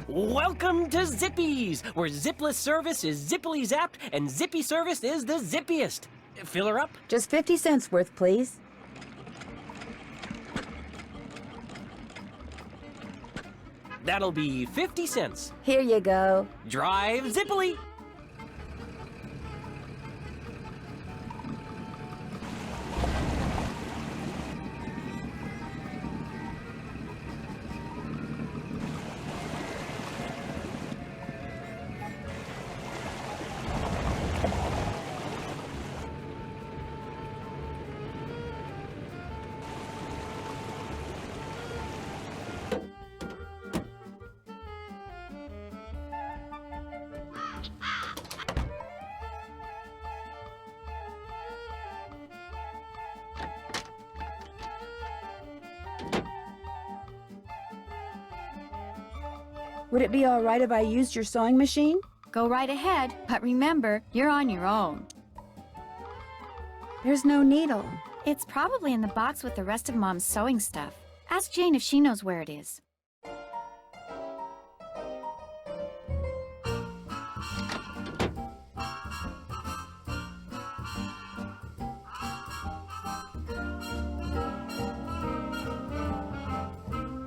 Welcome to Zippy's, where zipless service is zippily zapped and zippy service is the zippiest. Fill her up? Just 50 cents worth, please. That'll be 50 cents. Here you go. Drive zippily. Would it be all right if I used your sewing machine? Go right ahead, but remember, you're on your own. There's no needle. It's probably in the box with the rest of Mom's sewing stuff. Ask Jane if she knows where it is.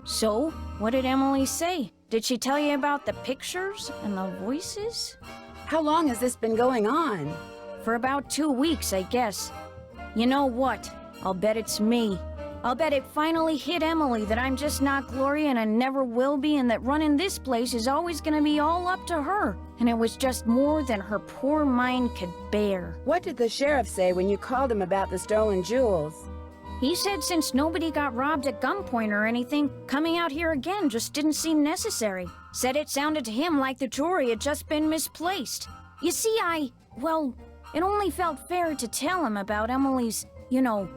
So, what did Emily say? Did she tell you about the pictures and the voices? How long has this been going on? For about 2 weeks, I guess. You know what? I'll bet it's me. I'll bet it finally hit Emily that I'm just not Gloria and I never will be, and that running this place is always gonna be all up to her. And it was just more than her poor mind could bear. What did the sheriff say when you called him about the stolen jewels? He said since nobody got robbed at gunpoint or anything, coming out here again just didn't seem necessary. Said it sounded to him like the jewelry had just been misplaced. You see, well, it only felt fair to tell him about Emily's,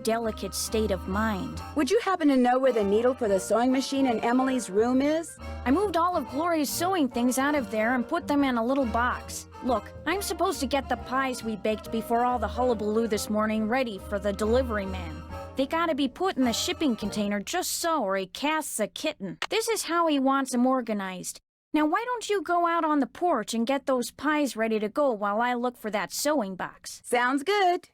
delicate state of mind. Would you happen to know where the needle for the sewing machine in Emily's room is? I moved all of Gloria's sewing things out of there and put them in a little box. Look, I'm supposed to get the pies we baked before all the hullabaloo this morning ready for the delivery man. They gotta be put in the shipping container just so, or he casts a kitten. This is how he wants them organized. Now why don't you go out on the porch and get those pies ready to go while I look for that sewing box? Sounds good.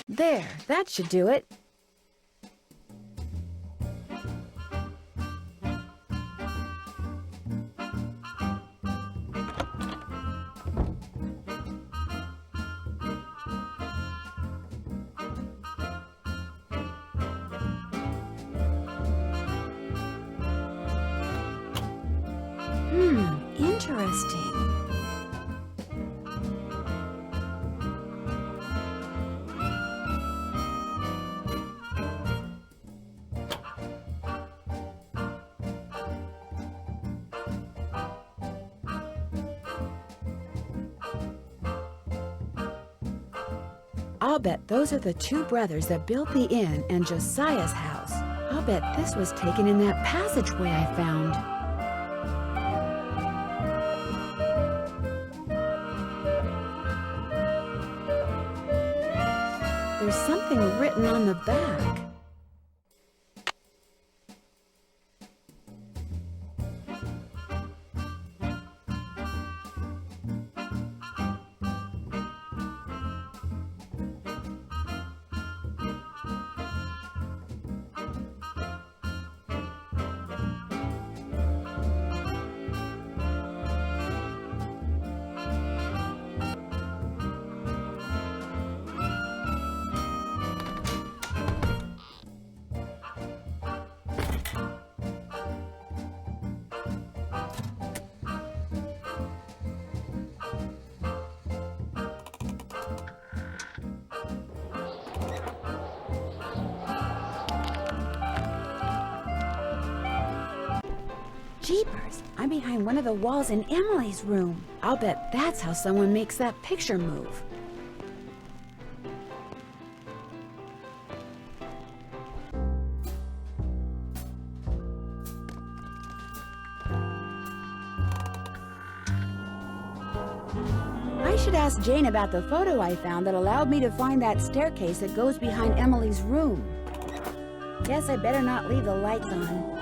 There, that should do it. Interesting. I'll bet those are the two brothers that built the inn and Josiah's house. I'll bet this was taken in that passageway I found. There's something written on the back. Jeepers, I'm behind one of the walls in Emily's room. I'll bet that's how someone makes that picture move. I should ask Jane about the photo I found that allowed me to find that staircase that goes behind Emily's room. Guess I better not leave the lights on.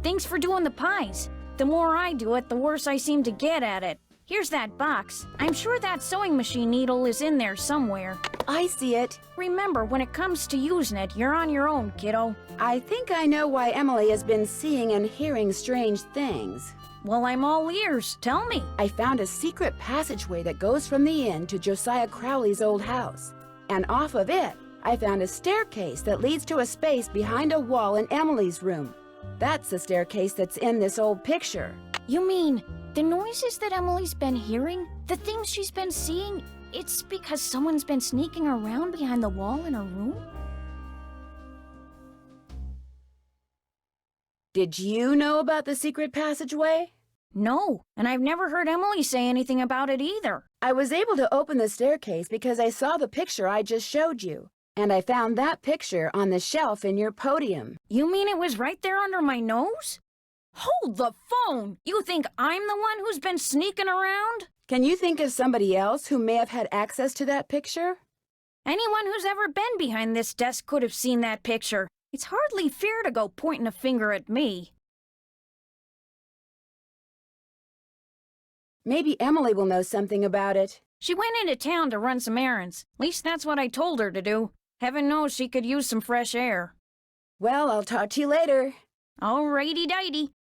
Thanks for doing the pies. The more I do it, the worse I seem to get at it. Here's that box. I'm sure that sewing machine needle is in there somewhere. I see it. Remember, when it comes to using it, you're on your own, kiddo. I think I know why Emily has been seeing and hearing strange things. Well, I'm all ears. Tell me. I found a secret passageway that goes from the inn to Josiah Crowley's old house. And off of it, I found a staircase that leads to a space behind a wall in Emily's room. That's the staircase that's in this old picture. You mean the noises that Emily's been hearing? The things she's been seeing? It's because someone's been sneaking around behind the wall in her room? Did you know about the secret passageway? No, and I've never heard Emily say anything about it either. I was able to open the staircase because I saw the picture I just showed you. And I found that picture on the shelf in your podium. You mean it was right there under my nose? Hold the phone! You think I'm the one who's been sneaking around? Can you think of somebody else who may have had access to that picture? Anyone who's ever been behind this desk could have seen that picture. It's hardly fair to go pointing a finger at me. Maybe Emily will know something about it. She went into town to run some errands. At least that's what I told her to do. Heaven knows she could use some fresh air. Well, I'll talk to you later. Alrighty-dighty.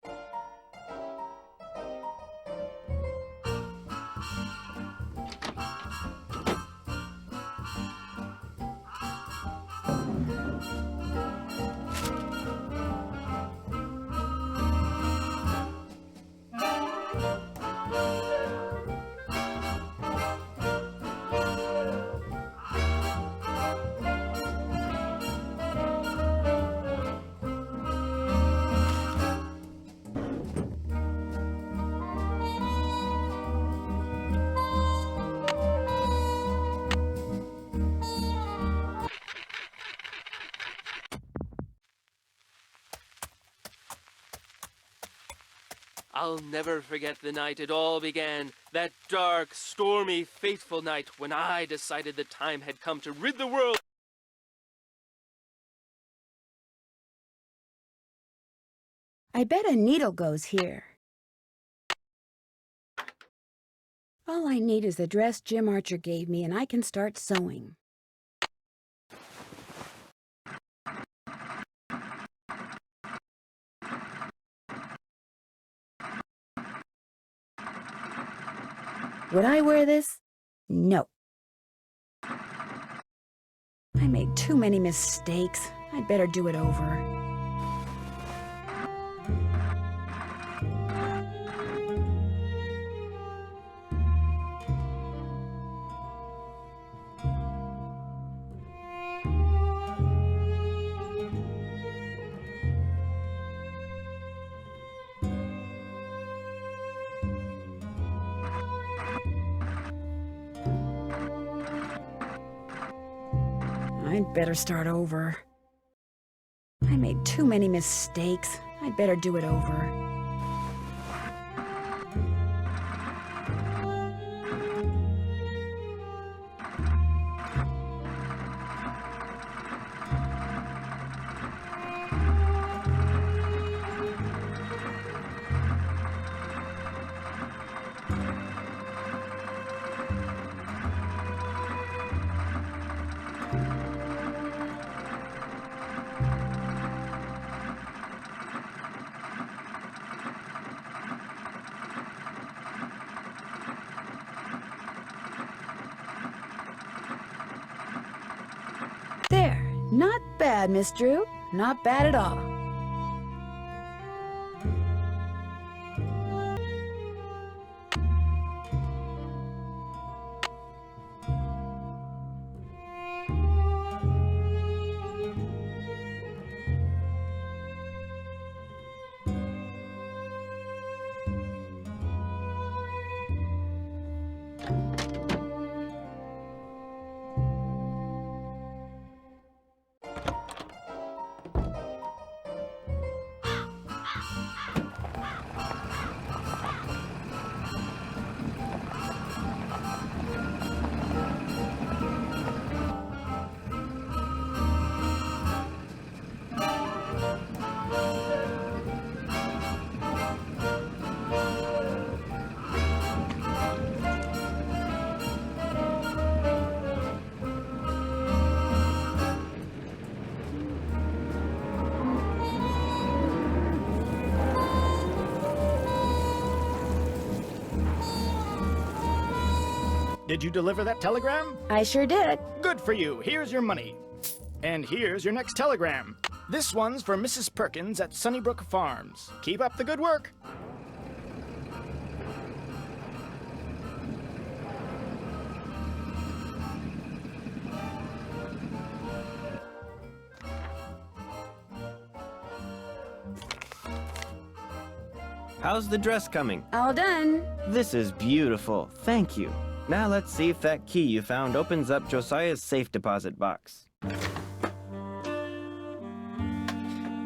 I'll never forget the night it all began, that dark, stormy, fateful night when I decided the time had come to rid the world. I bet a needle goes here. All I need is the dress Jim Archer gave me, and I can start sewing. Would I wear this? No. I made too many mistakes. I'd better do it over. I'd better start over. I made too many mistakes. I'd better do it over. bad, Miss Drew. Not bad at all. Did you deliver that telegram? I sure did. Good for you. Here's your money. And here's your next telegram. This one's for Mrs. Perkins at Sunnybrook Farms. Keep up the good work. How's the dress coming? All done. This is beautiful. Thank you. Now let's see if that key you found opens up Josiah's safe deposit box.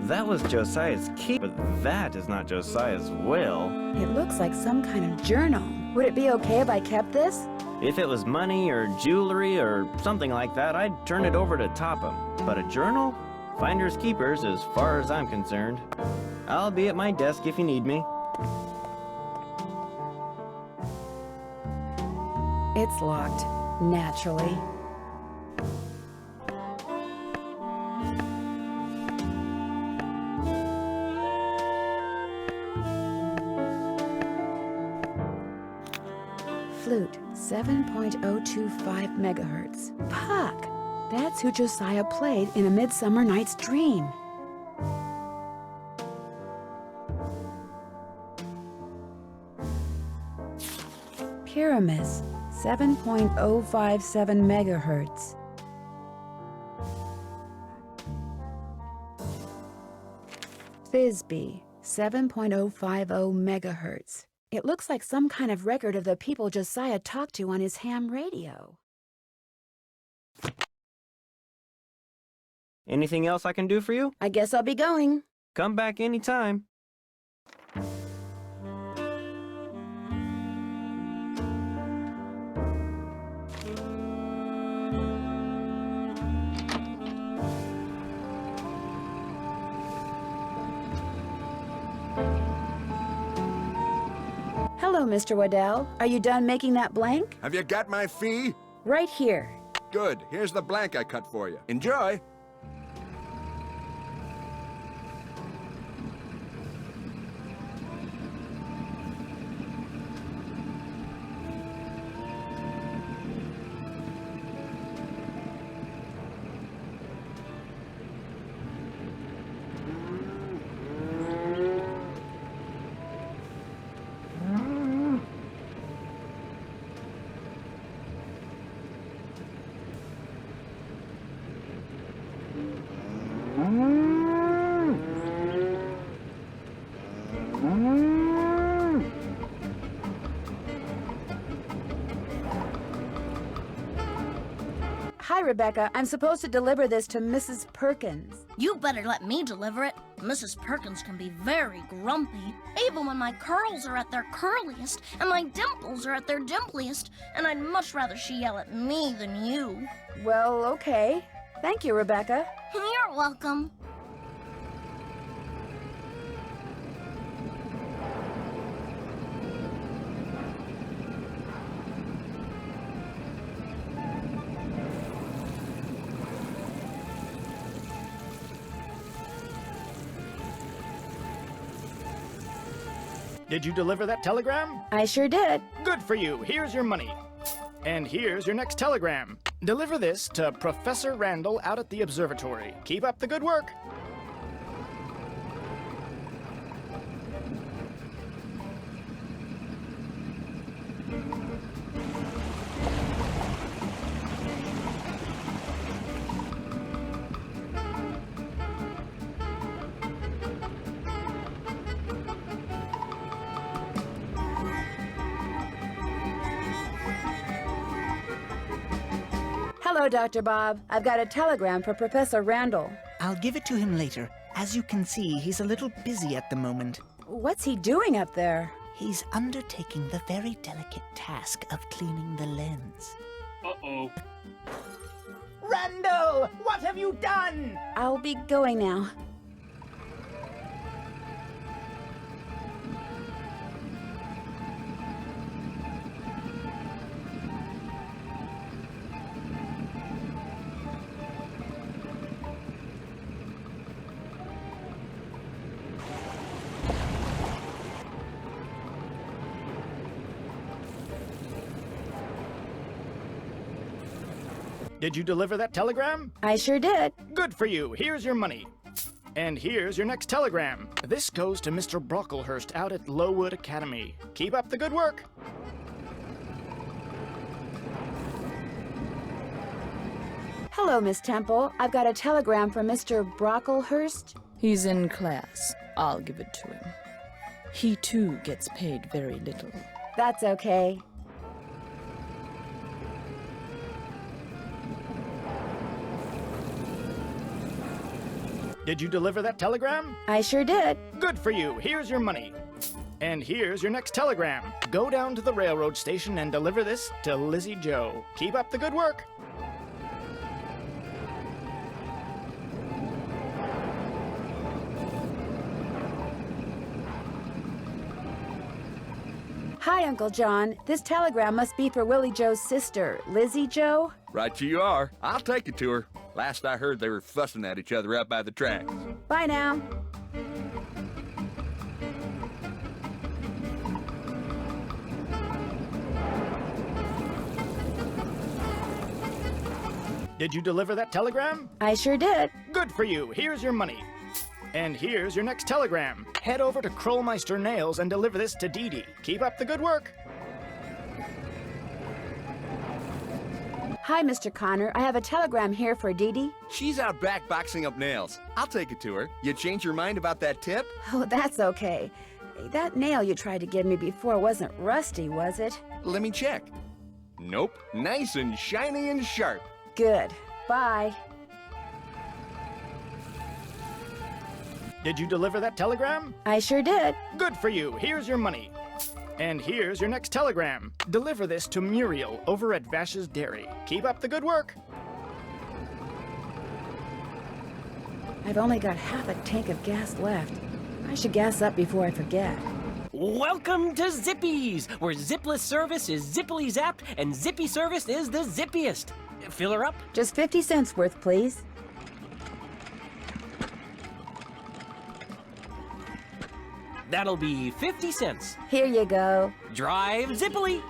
That was Josiah's key, but that is not Josiah's will. It looks like some kind of journal. Would it be okay if I kept this? If it was money or jewelry or something like that, I'd turn it over to Topham. But a journal? Finders keepers as far as I'm concerned. I'll be at my desk if you need me. It's locked, naturally. Flute, 7.025 megahertz. Puck! That's who Josiah played in A Midsummer Night's Dream. Pyramus, 7.057 megahertz. Thisbe, 7.050 megahertz. It looks like some kind of record of the people Josiah talked to on his ham radio. Anything else I can do for you? I guess I'll be going. Come back anytime. Hello, Mr. Waddell. Are you done making that blank? Have you got my fee? Right here. Good. Here's the blank I cut for you. Enjoy. Hi, Rebecca. I'm supposed to deliver this to Mrs. Perkins. You better let me deliver it. Mrs. Perkins can be very grumpy, even when my curls are at their curliest and my dimples are at their dimpliest, and I'd much rather she yell at me than you. Well, okay. Thank you, Rebecca. You're welcome. Did you deliver that telegram? I sure did. Good for you. Here's your money. And here's your next telegram. Deliver this to Professor Randall out at the observatory. Keep up the good work. Hello, Dr. Bob. I've got a telegram for Professor Randall. I'll give it to him later. As you can see, he's a little busy at the moment. What's he doing up there? He's undertaking the very delicate task of cleaning the lens. Uh-oh. Randall! What have you done? I'll be going now. Did you deliver that telegram? I sure did. Good for you. Here's your money. And here's your next telegram. This goes to Mr. Brocklehurst out at Lowood Academy. Keep up the good work. Hello, Miss Temple. I've got a telegram from Mr. Brocklehurst. He's in class. I'll give it to him. He too gets paid very little. That's okay. Did you deliver that telegram? I sure did. Good for you. Here's your money. And here's your next telegram. Go down to the railroad station and deliver this to Lizzie Joe. Keep up the good work. Hi, Uncle John. This telegram must be for Willie Joe's sister, Lizzie Joe. Right you are. I'll take it to her. Last I heard, they were fussing at each other out by the tracks. Bye now. Did you deliver that telegram? I sure did. Good for you. Here's your money. And here's your next telegram. Head over to Krollmeister Nails and deliver this to Dee Dee. Keep up the good work. Hi, Mr. Connor. I have a telegram here for Dee Dee. She's out back boxing up nails. I'll take it to her. You change your mind about that tip? Oh, that's okay. That nail you tried to give me before wasn't rusty, was it? Let me check. Nope. Nice and shiny and sharp. Good. Bye. Did you deliver that telegram? I sure did. Good for you. Here's your money. And here's your next telegram. Deliver this to Muriel over at Vash's Dairy. Keep up the good work. I've only got half a tank of gas left. I should gas up before I forget. Welcome to Zippy's, where zipless service is zippily zapped and zippy service is the zippiest. Fill her up? Just 50 cents worth, please. That'll be 50 cents. Here you go. Drive zippily.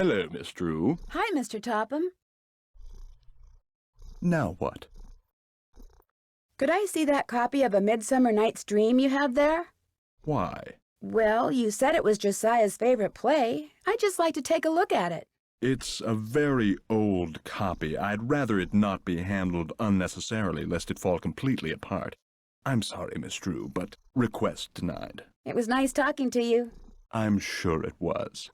Hello, Miss Drew. Hi, Mr. Topham. Now what? Could I see that copy of A Midsummer Night's Dream you have there? Why? Well, you said it was Josiah's favorite play. I'd just like to take a look at it. It's a very old copy. I'd rather it not be handled unnecessarily, lest it fall completely apart. I'm sorry, Miss Drew, but request denied. It was nice talking to you. I'm sure it was.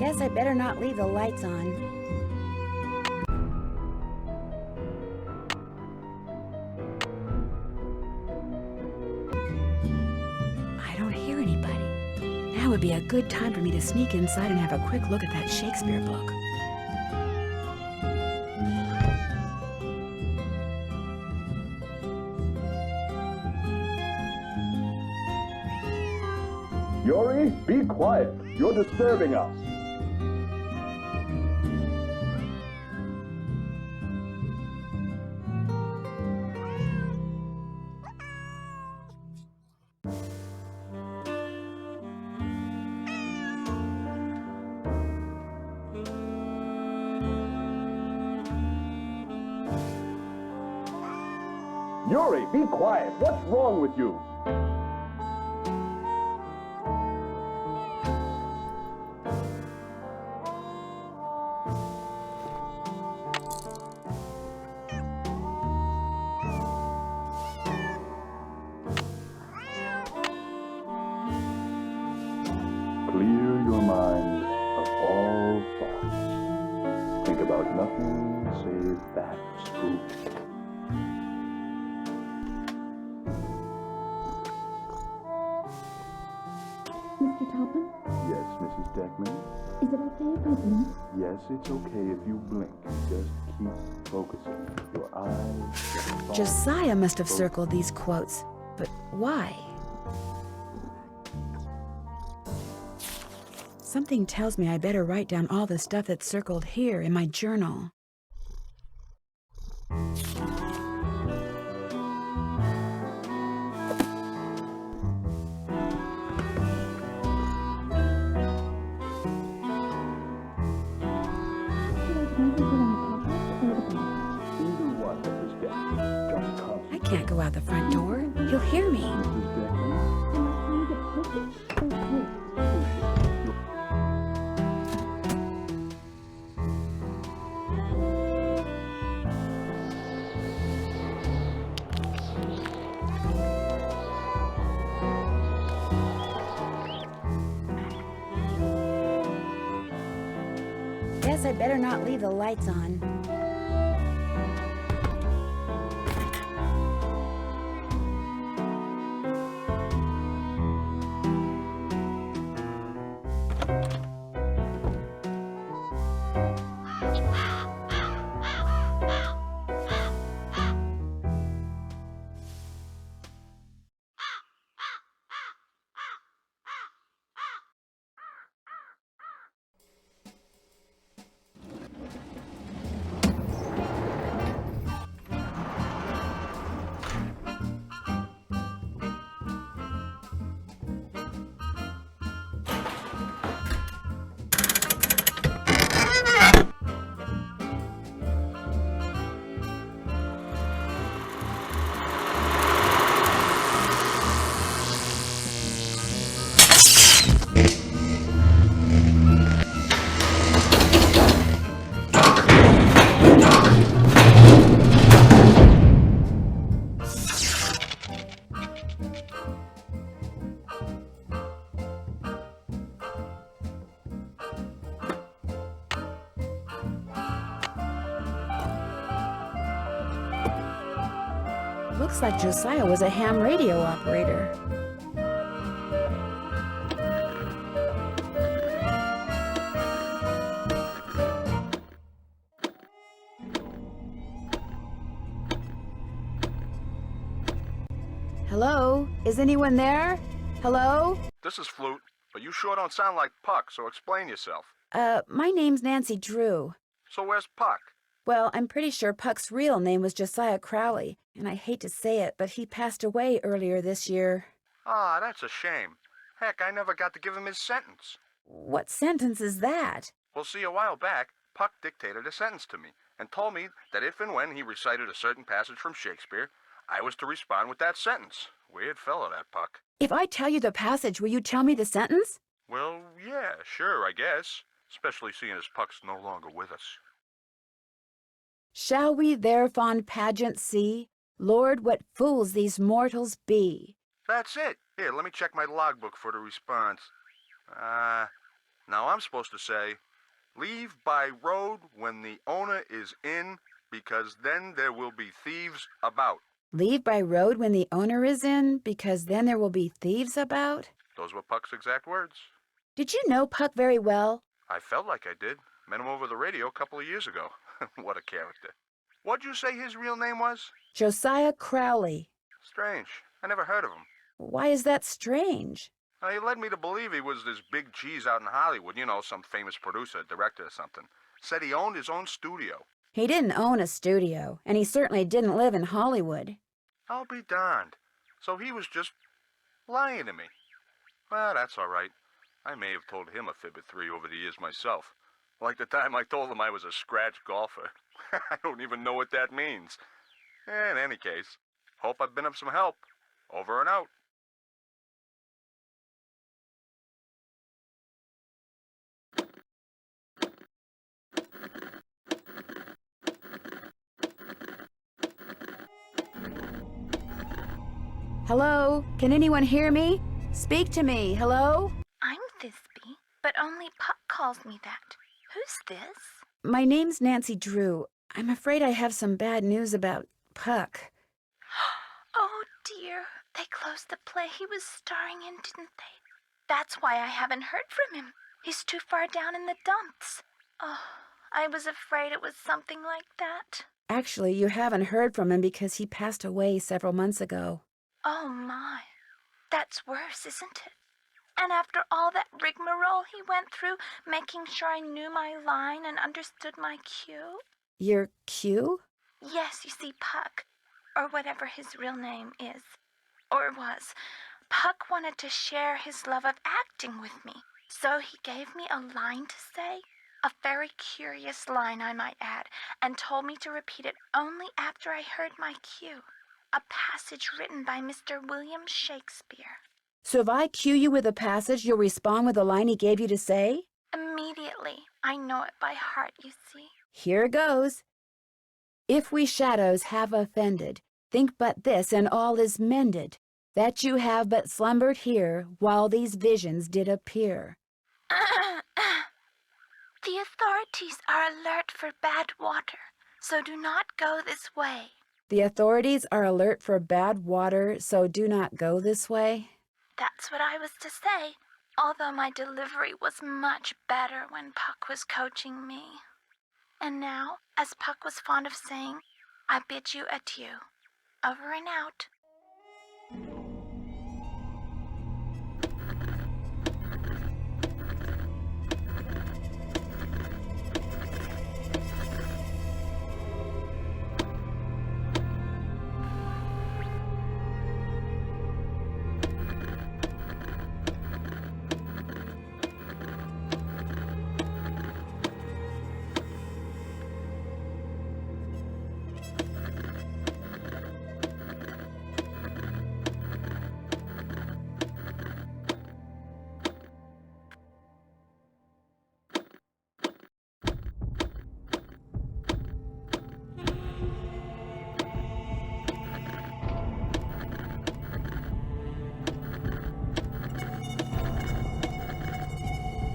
Guess I better not leave the lights on. I don't hear anybody. Now would be a good time for me to sneak inside and have a quick look at that Shakespeare book. Yuri, be quiet. You're disturbing us. Yuri, be quiet. What's wrong with you? Clear your mind of all thoughts. Think about nothing save that truth. Mr. Topham? Yes, Mrs. Deckman? Is it okay if I blink? Yes, it's okay if you blink. Just keep focusing. Your eyes... Josiah must have circled these quotes, but why? Something tells me I better write down all the stuff that's circled here in my journal. I can't go out the front door. He'll hear me. Guess I better not leave the lights on. Looks like Josiah was a ham radio operator. Hello? Is anyone there? Hello? This is Flute, but you sure don't sound like Puck, so explain yourself. My name's Nancy Drew. So where's Puck? Well, I'm pretty sure Puck's real name was Josiah Crowley, and I hate to say it, but he passed away earlier this year. Ah, that's a shame. Heck, I never got to give him his sentence. What sentence is that? Well, see, a while back, Puck dictated a sentence to me and told me that if and when he recited a certain passage from Shakespeare, I was to respond with that sentence. Weird fellow, that Puck. If I tell you the passage, will you tell me the sentence? Well, yeah, sure, I guess. Especially seeing as Puck's no longer with us. Shall we their fond pageant see? Lord, what fools these mortals be. That's it. Here, let me check my logbook for the response. Now I'm supposed to say, leave by road when the owner is in, because then there will be thieves about. Leave by road when the owner is in, because then there will be thieves about? Those were Puck's exact words. Did you know Puck very well? I felt like I did. Met him over the radio a couple of years ago. What a character. What'd you say his real name was? Josiah Crowley. Strange. I never heard of him. Why is that strange? He led me to believe he was this big cheese out in Hollywood, you know, some famous producer, director or something. Said he owned his own studio. He didn't own a studio, and he certainly didn't live in Hollywood. I'll be darned. So he was just lying to me. Well, that's all right. I may have told him a fib or three over the years myself. Like the time I told him I was a scratch golfer. I don't even know what that means. In any case, hope I've been of some help. Over and out. Hello? Can anyone hear me? Speak to me. Hello? I'm Thisbe, but only Puck calls me that. Who's this? My name's Nancy Drew. I'm afraid I have some bad news about Puck. Oh, dear. They closed the play he was starring in, didn't they? That's why I haven't heard from him. He's too far down in the dumps. Oh, I was afraid it was something like that. Actually, you haven't heard from him because he passed away several months ago. Oh, my. That's worse, isn't it? And after all that rigmarole he went through, making sure I knew my line and understood my cue? Your cue? Yes, you see, Puck, or whatever his real name is, or was, Puck wanted to share his love of acting with me. So he gave me a line to say, a very curious line, I might add, and told me to repeat it only after I heard my cue. A passage written by Mr. William Shakespeare. So if I cue you with a passage, you'll respond with the line he gave you to say? Immediately. I know it by heart, you see. Here goes. If we shadows have offended, think but this, and all is mended, that you have but slumbered here, while these visions did appear. The authorities are alert for bad water, so do not go this way. The authorities are alert for bad water, so do not go this way. That's what I was to say, although my delivery was much better when Puck was coaching me. And now, as Puck was fond of saying, I bid you adieu. Over and out.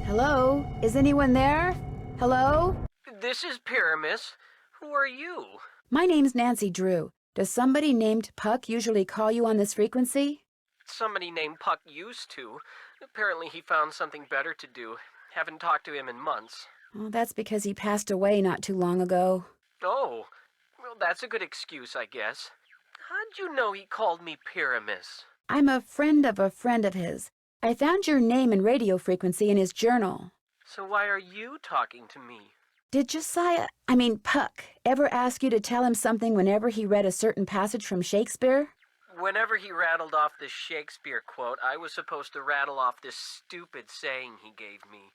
Hello? Is anyone there? Hello? This is Pyramus. Who are you? My name's Nancy Drew. Does somebody named Puck usually call you on this frequency? Somebody named Puck used to. Apparently he found something better to do. Haven't talked to him in months. Well, that's because he passed away not too long ago. Oh, well, that's a good excuse, I guess. How'd you know he called me Pyramus? I'm a friend of his. I found your name and radio frequency in his journal. So why are you talking to me? Did Puck, ever ask you to tell him something whenever he read a certain passage from Shakespeare? Whenever he rattled off this Shakespeare quote, I was supposed to rattle off this stupid saying he gave me.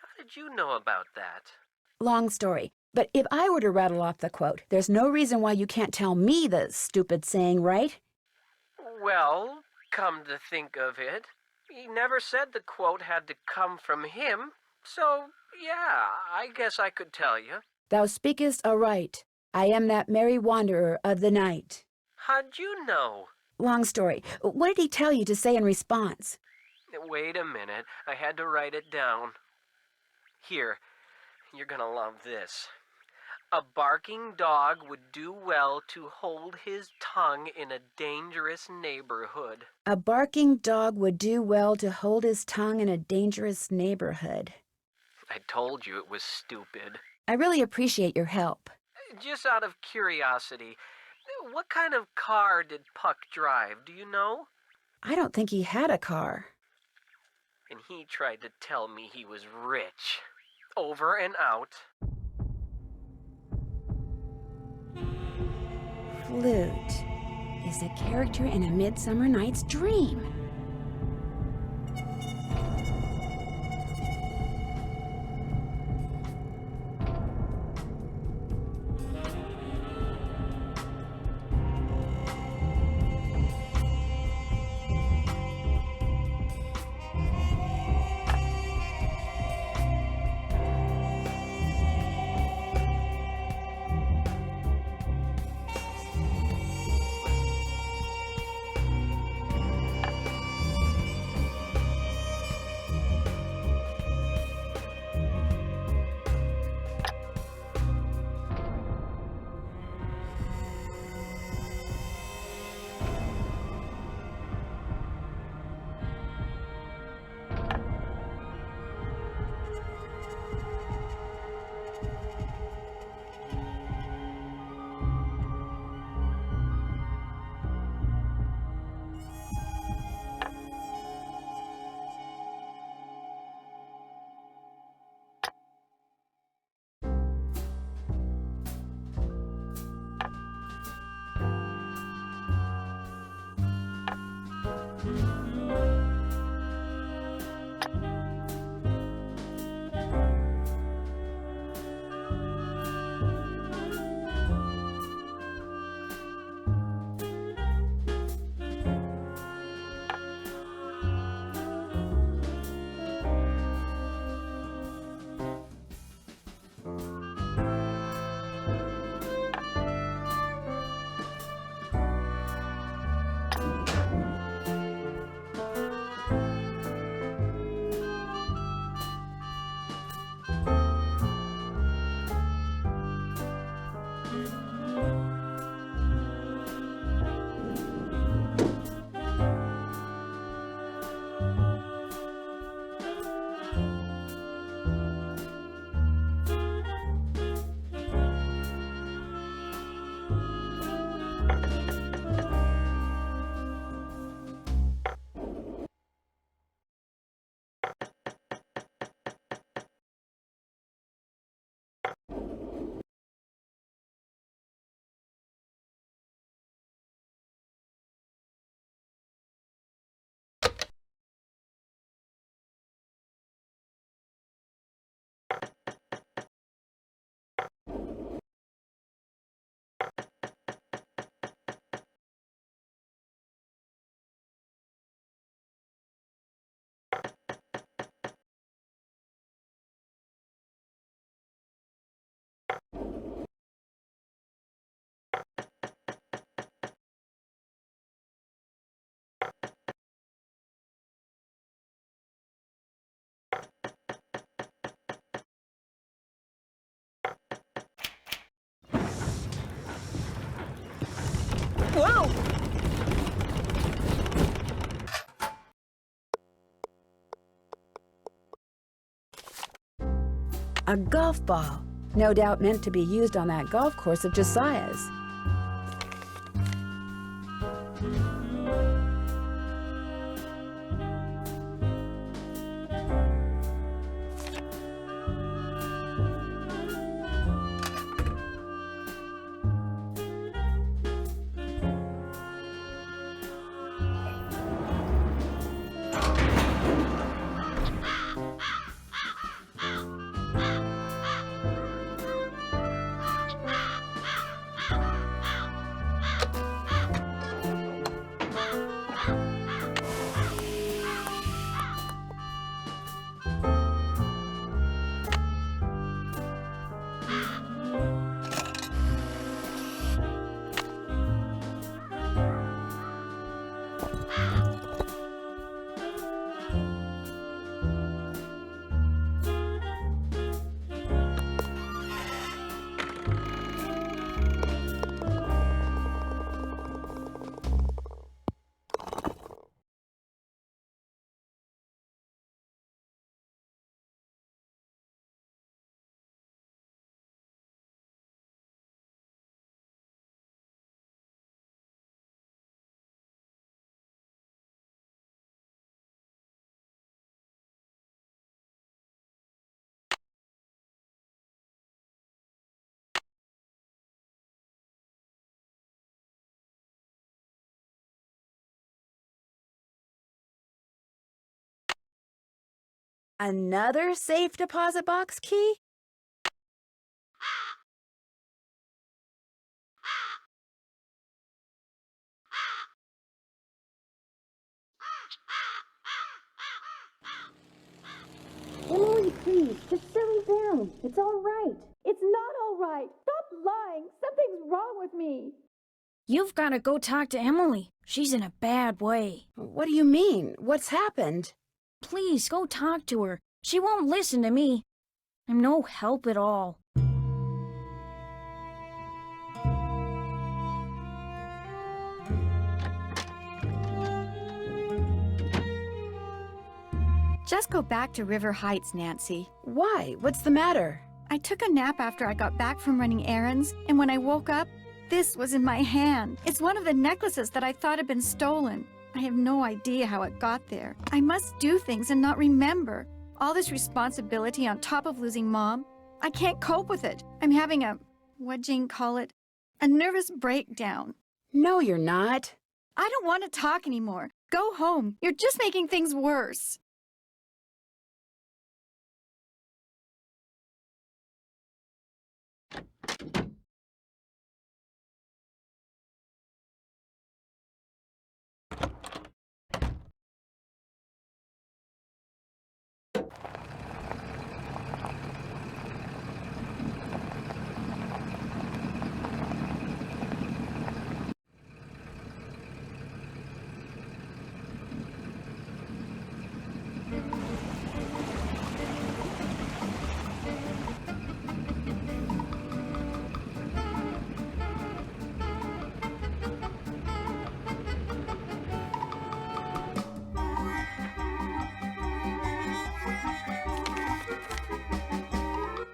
How did you know about that? Long story, but if I were to rattle off the quote, there's no reason why you can't tell me the stupid saying, right? Well, come to think of it, he never said the quote had to come from him, so, yeah, I guess I could tell you. Thou speakest aright. I am that merry wanderer of the night. How'd you know? Long story. What did he tell you to say in response? Wait a minute, I had to write it down. Here, you're gonna love this. A barking dog would do well to hold his tongue in a dangerous neighborhood. A barking dog would do well to hold his tongue in a dangerous neighborhood. I told you it was stupid. I really appreciate your help. Just out of curiosity, what kind of car did Puck drive, do you know? I don't think he had a car. And he tried to tell me he was rich. Over and out. Flute is a character in A Midsummer Night's Dream. Whoa! A golf ball, no doubt meant to be used on that golf course of Josiah's. Another safe deposit box key? Emily, please, just settle down. It's all right. It's not all right. Stop lying. Something's wrong with me. You've got to go talk to Emily. She's in a bad way. What do you mean? What's happened? Please, go talk to her. She won't listen to me. I'm no help at all. Just go back to River Heights, Nancy. Why? What's the matter? I took a nap after I got back from running errands, and when I woke up, this was in my hand. It's one of the necklaces that I thought had been stolen. I have no idea how it got there. I must do things and not remember. All this responsibility on top of losing Mom. I can't cope with it. I'm having what'd Jane call it? A nervous breakdown. No, you're not. I don't want to talk anymore. Go home. You're just making things worse.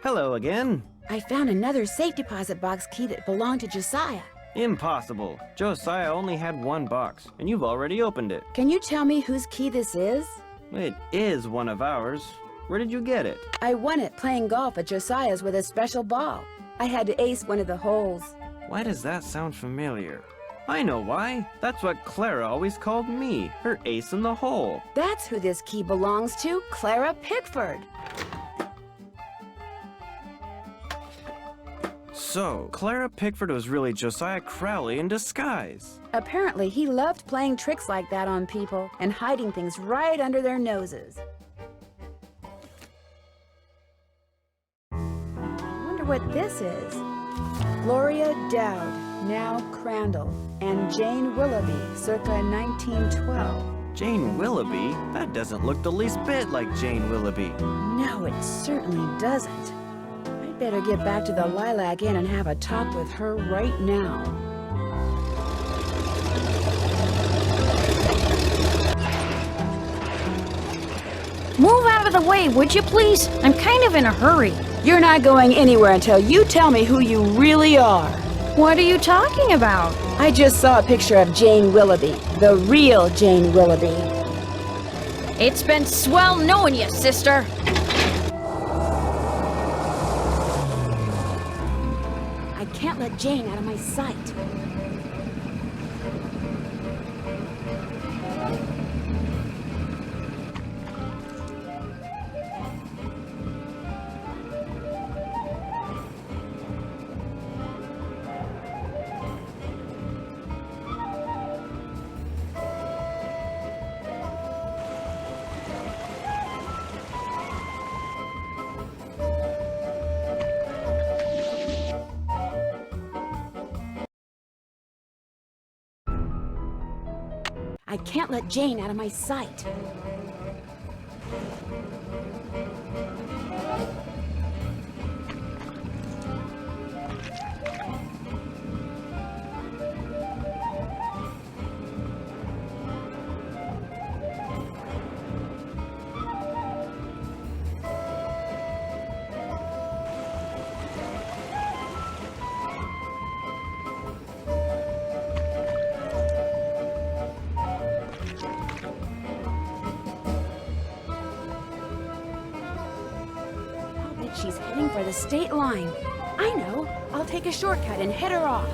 Hello again. I found another safe deposit box key that belonged to Josiah. Impossible. Josiah only had one box, and you've already opened it. Can you tell me whose key this is? It is one of ours. Where did you get it? I won it playing golf at Josiah's with a special ball. I had to ace one of the holes. Why does that sound familiar? I know why. That's what Clara always called me, her ace in the hole. That's who this key belongs to, Clara Pickford. So, Clara Pickford was really Josiah Crowley in disguise. Apparently, he loved playing tricks like that on people and hiding things right under their noses. I wonder what this is. Gloria Dowd, now Crandall, and Jane Willoughby, circa 1912. Jane Willoughby? That doesn't look the least bit like Jane Willoughby. No, it certainly doesn't. I'd better get back to the Lilac Inn and have a talk with her right now. Move out of the way, would you please? I'm kind of in a hurry. You're not going anywhere until you tell me who you really are. What are you talking about? I just saw a picture of Jane Willoughby, the real Jane Willoughby. It's been swell knowing you, sister. I can't let Jane out of my sight. I can't let Jane out of my sight. She's heading for the state line. I know. I'll take a shortcut and head her off.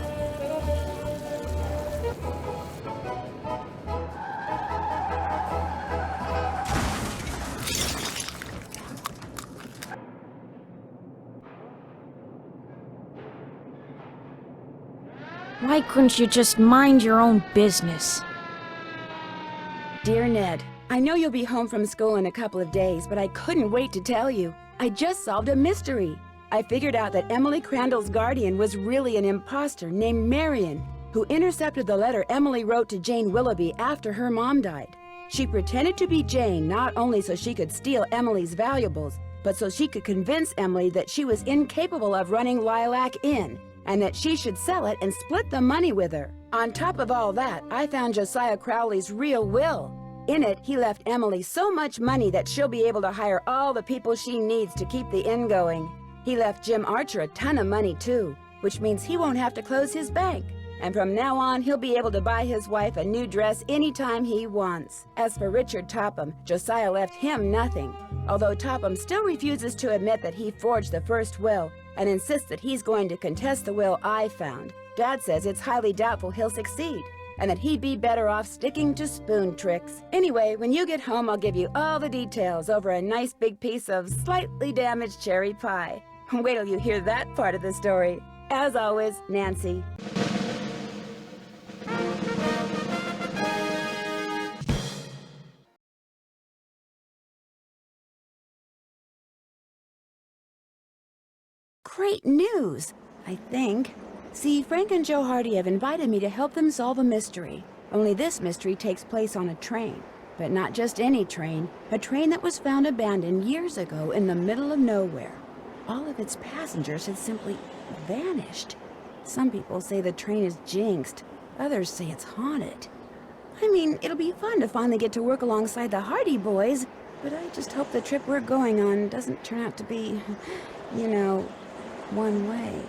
Why couldn't you just mind your own business? Dear Ned, I know you'll be home from school in a couple of days, but I couldn't wait to tell you. I just solved a mystery. I figured out that Emily Crandall's guardian was really an imposter named Marion, who intercepted the letter Emily wrote to Jane Willoughby after her mom died. She pretended to be Jane not only so she could steal Emily's valuables, but so she could convince Emily that she was incapable of running Lilac Inn, and that she should sell it and split the money with her. On top of all that, I found Josiah Crowley's real will. In it, he left Emily so much money that she'll be able to hire all the people she needs to keep the inn going. He left Jim Archer a ton of money too, which means he won't have to close his bank. And from now on, he'll be able to buy his wife a new dress anytime he wants. As for Richard Topham, Josiah left him nothing, although Topham still refuses to admit that he forged the first will and insists that he's going to contest the will I found. Dad says it's highly doubtful he'll succeed, and that he'd be better off sticking to spoon tricks. Anyway, when you get home, I'll give you all the details over a nice big piece of slightly damaged cherry pie. Wait till you hear that part of the story. As always, Nancy. Great news, I think. See, Frank and Joe Hardy have invited me to help them solve a mystery. Only this mystery takes place on a train. But not just any train. A train that was found abandoned years ago in the middle of nowhere. All of its passengers had simply vanished. Some people say the train is jinxed. Others say it's haunted. I mean, it'll be fun to finally get to work alongside the Hardy boys, but I just hope the trip we're going on doesn't turn out to be, you know, one way.